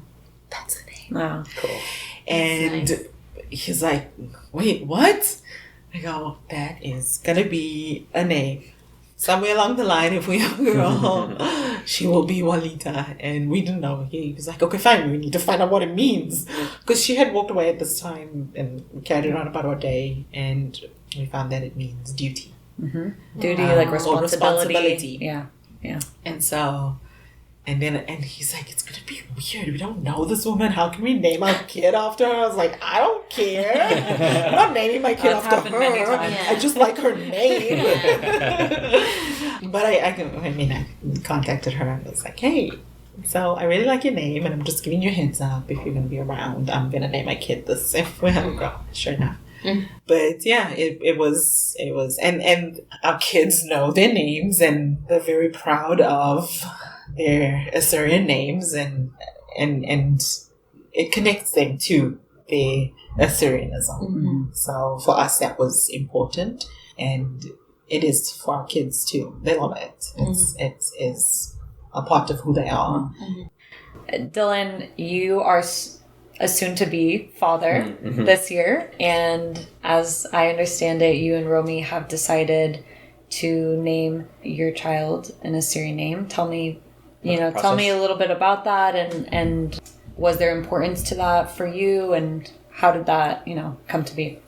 that's the name. Wow, cool. And nice. He's like, wait, what? I go, that is going to be a name. Somewhere along the line, if we have a girl, she will be Walita. And we didn't know. He was like, okay, fine, we need to find out what it means. Because she had walked away at this time and we carried on about our day. And we found that it means duty. Mm-hmm. Duty, like responsibility. Yeah. And so, And he's like, it's going to be weird. We don't know this woman. How can we name our kid after her? I was like, I don't care. I'm not naming my kid after her. I just like her name. But I contacted her and was like, hey, so I really like your name and I'm just giving you a heads up. If you're going to be around, I'm going to name my kid this. If we have a girl, sure enough. But yeah, it was, and our kids know their names and they're very proud of their Assyrian names and it connects them to the Assyrianism. So for us, that was important, and it is for our kids too. They love it. It's a part of who they are. Dylan, you are a soon-to-be father this year, and as I understand it, you and Romy have decided to name your child an Assyrian name. Tell me a little bit about that, and was there importance to that for you, and how did that come to be?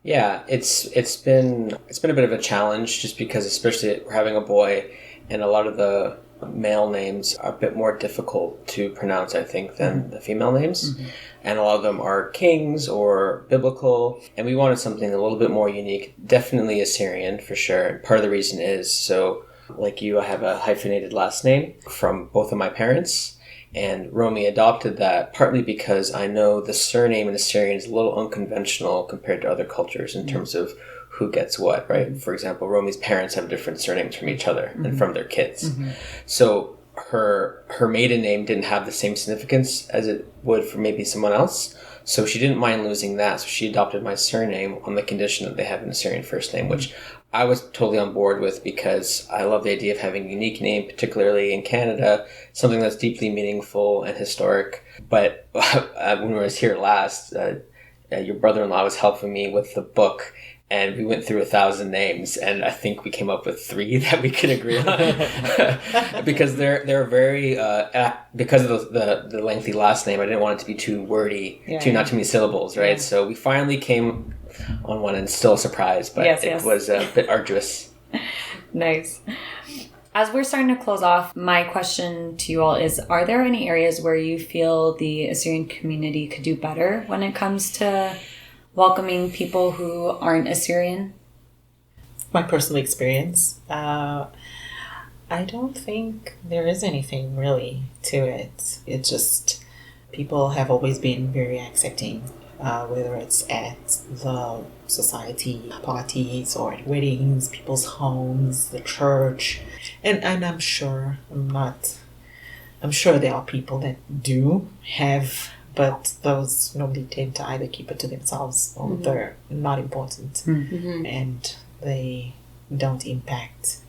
Yeah, it's been a bit of a challenge, just because especially we're having a boy, and a lot of the male names are a bit more difficult to pronounce, I think, than the female names. And a lot of them are kings or biblical, and we wanted something a little bit more unique. Definitely Assyrian, for sure. And part of the reason is, so like you, I have a hyphenated last name from both of my parents, and Romy adopted that partly because I know the surname in Assyrian is a little unconventional compared to other cultures in terms of who gets what, right? For example, Romy's parents have different surnames from each other and from their kids. So her maiden name didn't have the same significance as it would for maybe someone else. So she didn't mind losing that. So she adopted my surname on the condition that they have an Assyrian first name, which I was totally on board with because I love the idea of having a unique name, particularly in Canada, something that's deeply meaningful and historic. But when I was here last, your brother-in-law was helping me with the book, and we went through 1,000 names, and I think we came up with 3 that we could agree on because they're very because of the lengthy last name. I didn't want it to be too wordy, not too many syllables, right? So we finally came on one, and still surprised, but it was a bit arduous. Nice. As we're starting to close off, my question to you all is, are there any areas where you feel the Assyrian community could do better when it comes to welcoming people who aren't Assyrian? My personal experience, I don't think there is anything really to it. It's just people have always been very accepting, whether it's at the society parties or at weddings, people's homes, the church. And I'm sure there are people that do have, but those normally tend to either keep it to themselves or they're not important and they don't impact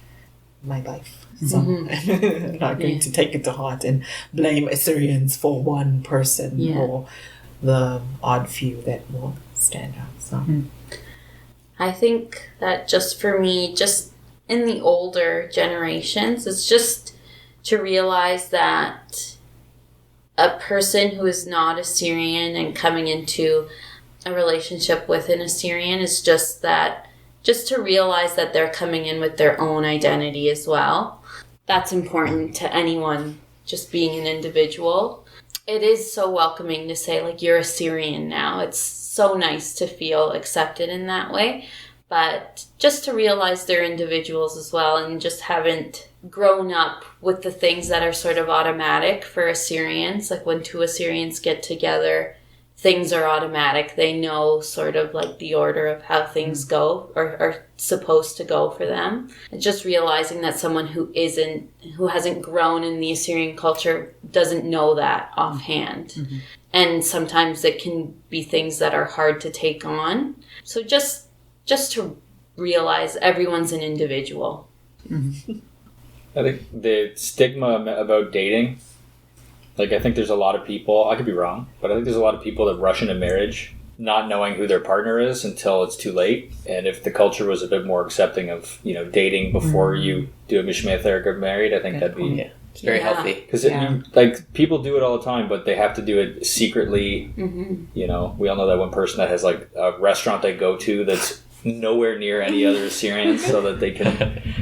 my life. So I'm not going to take it to heart and blame Assyrians for one person or the odd few that will stand out. So I think that just for me, just in the older generations, it's just to realize that a person who is not Assyrian and coming into a relationship with an Assyrian is just to realize that they're coming in with their own identity as well. That's important to anyone just being an individual. It is so welcoming to say, like, you're Assyrian now. It's so nice to feel accepted in that way. But just to realize they're individuals as well and just haven't grown up with the things that are sort of automatic for Assyrians. Like when 2 Assyrians get together, things are automatic. They know sort of like the order of how things go or are supposed to go for them. And just realizing that someone who hasn't grown in the Assyrian culture doesn't know that offhand. And sometimes it can be things that are hard to take on. So just to realize everyone's an individual. I think the stigma about dating, like I think there's a lot of people, I could be wrong, but I think there's a lot of people that rush into marriage not knowing who their partner is until it's too late. And if the culture was a bit more accepting of, dating before you do a mishmeth or get married, I think that'd be... It's very healthy. Because like people do it all the time, but they have to do it secretly. We all know that one person that has like a restaurant they go to that's nowhere near any other Assyrians so that they can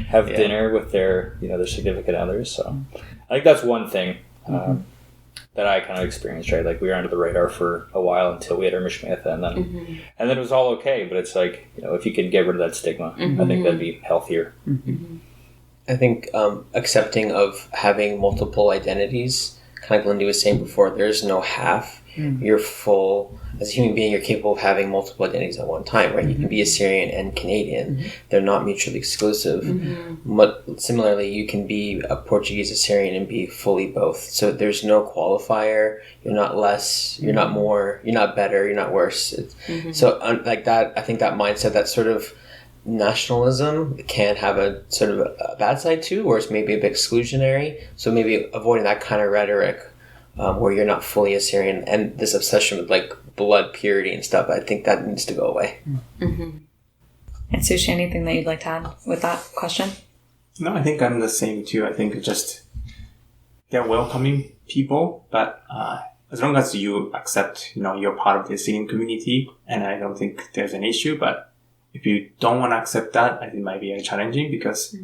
have dinner with their their significant others. So I think that's one thing that I kind of experienced, right? Like we were under the radar for a while until we had our mishmith, and then it was all okay. But it's like, if you can get rid of that stigma, I think that'd be healthier. I think accepting of having multiple identities, kind of like Lundi was saying before, there's no half. You're full. As a human being, you're capable of having multiple identities at one time, right? You can be Assyrian and Canadian. They're not mutually exclusive. But similarly, you can be a Portuguese Assyrian and be fully both. So there's no qualifier. You're not less. You're not more. You're not better. You're not worse. So like that, I think that mindset, that sort of nationalism can have a sort of a bad side too, where it's maybe a bit exclusionary. So maybe avoiding that kind of rhetoric where you're not fully Assyrian and this obsession with like blood purity and stuff, I think that needs to go away. Atsushi, anything that you'd like to add with that question? No, I think I'm the same too. I think just they're welcoming people, but as long as you accept, you're part of the Assyrian community, and I don't think there's an issue. But if you don't want to accept that, I think it might be challenging because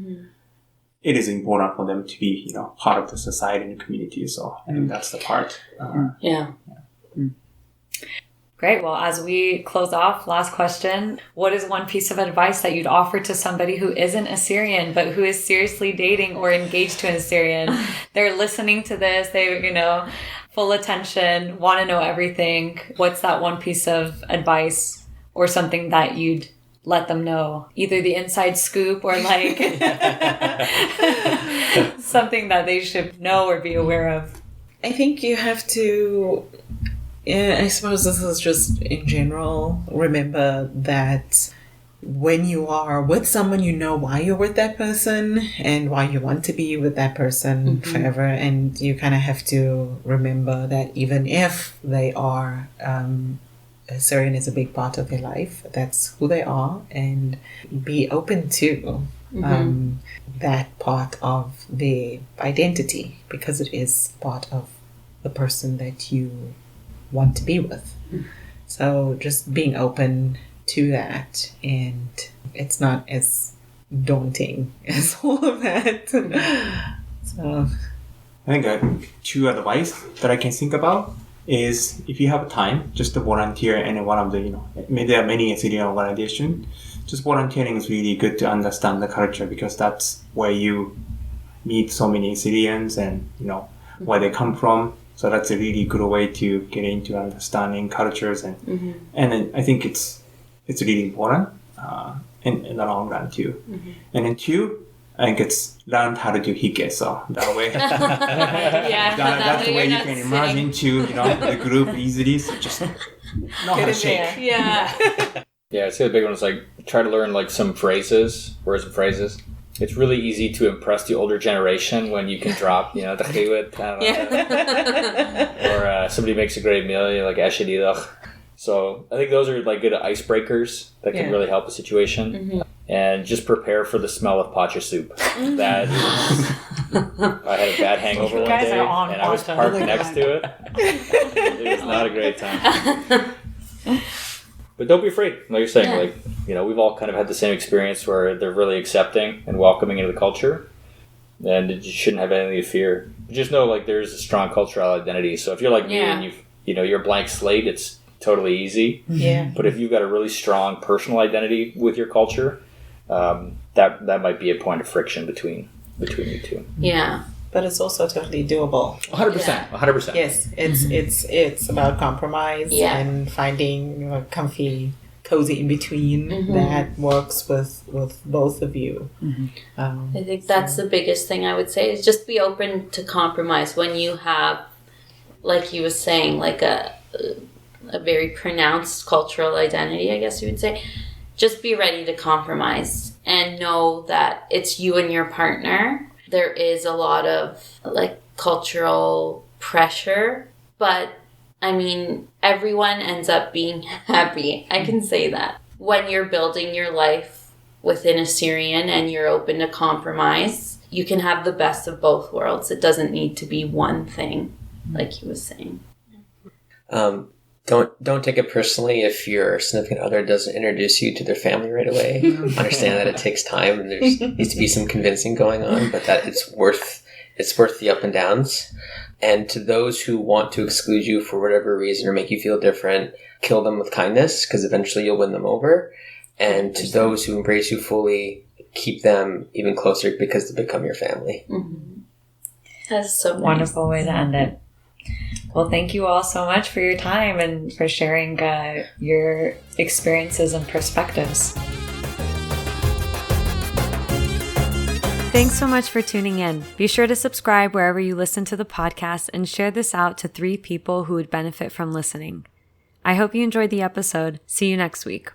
it is important for them to be, part of the society and the community. So I think that's the part. Great. Well, as we close off, last question. What is one piece of advice that you'd offer to somebody who isn't Assyrian, but who is seriously dating or engaged to an Assyrian? They're listening to this. They, full attention, want to know everything. What's that one piece of advice or something that you'd let them know? Either the inside scoop or like something that they should know or be aware of. I think you have to, I suppose this is just in general, remember that when you are with someone, you know why you're with that person and why you want to be with that person forever. And you kind of have to remember that even if they are, Assyrian is a big part of their life, that's who they are, and be open to that part of their identity, because it is part of the person that you want to be with. So just being open to that, and it's not as daunting as all of that. So I think two advice that I can think about is, if you have time, just to volunteer in one of the, there are many Assyrian organizations. Just volunteering is really good to understand the culture, because that's where you meet so many Assyrians and, where they come from. So that's a really good way to get into understanding cultures, and then I think it's really important in the long run too. And then two, I think it's learn how to do hike. So that way, that's the way you can emerge into the group easily. So just know how to shake. Yeah, I'd say the big one is like try to learn like some phrases, words and phrases. It's really easy to impress the older generation when you can drop, the chiwit, or somebody makes a great meal, you're like ashididach. So I think those are like good icebreakers that can really help a situation. And just prepare for the smell of pacha soup. That is, I had a bad hangover one day, and I was parked next to it. It was not a great time. But don't be afraid, like you're saying. We've all kind of had the same experience where they're really accepting and welcoming into the culture, and you shouldn't have anything to fear. But just know, there's a strong cultural identity. So if you're like me and you're a blank slate, it's totally easy. But if you've got a really strong personal identity with your culture, that might be a point of friction between you two. Yeah. But it's also totally doable. 100%. 100%. Yes, it's about compromise and finding a comfy, cozy in between that works with both of you. I think that's the biggest thing I would say, is just be open to compromise when you have, like you were saying, like a very pronounced cultural identity, I guess you would say. Just be ready to compromise and know that it's you and your partner. There is a lot of cultural pressure, but everyone ends up being happy. I can say that. When you're building your life within Assyrian and you're open to compromise, you can have the best of both worlds. It doesn't need to be one thing, like he was saying. Don't take it personally if your significant other doesn't introduce you to their family right away. Understand that it takes time and there needs to be some convincing going on, but that it's worth it's worth the up and downs. And to those who want to exclude you for whatever reason or make you feel different, kill them with kindness, because eventually you'll win them over. And to those who embrace you fully, keep them even closer because they become your family. Mm-hmm. That's so nice. Wonderful way to end it. Well, thank you all so much for your time and for sharing your experiences and perspectives. Thanks so much for tuning in. Be sure to subscribe wherever you listen to the podcast and share this out to 3 people who would benefit from listening. I hope you enjoyed the episode. See you next week.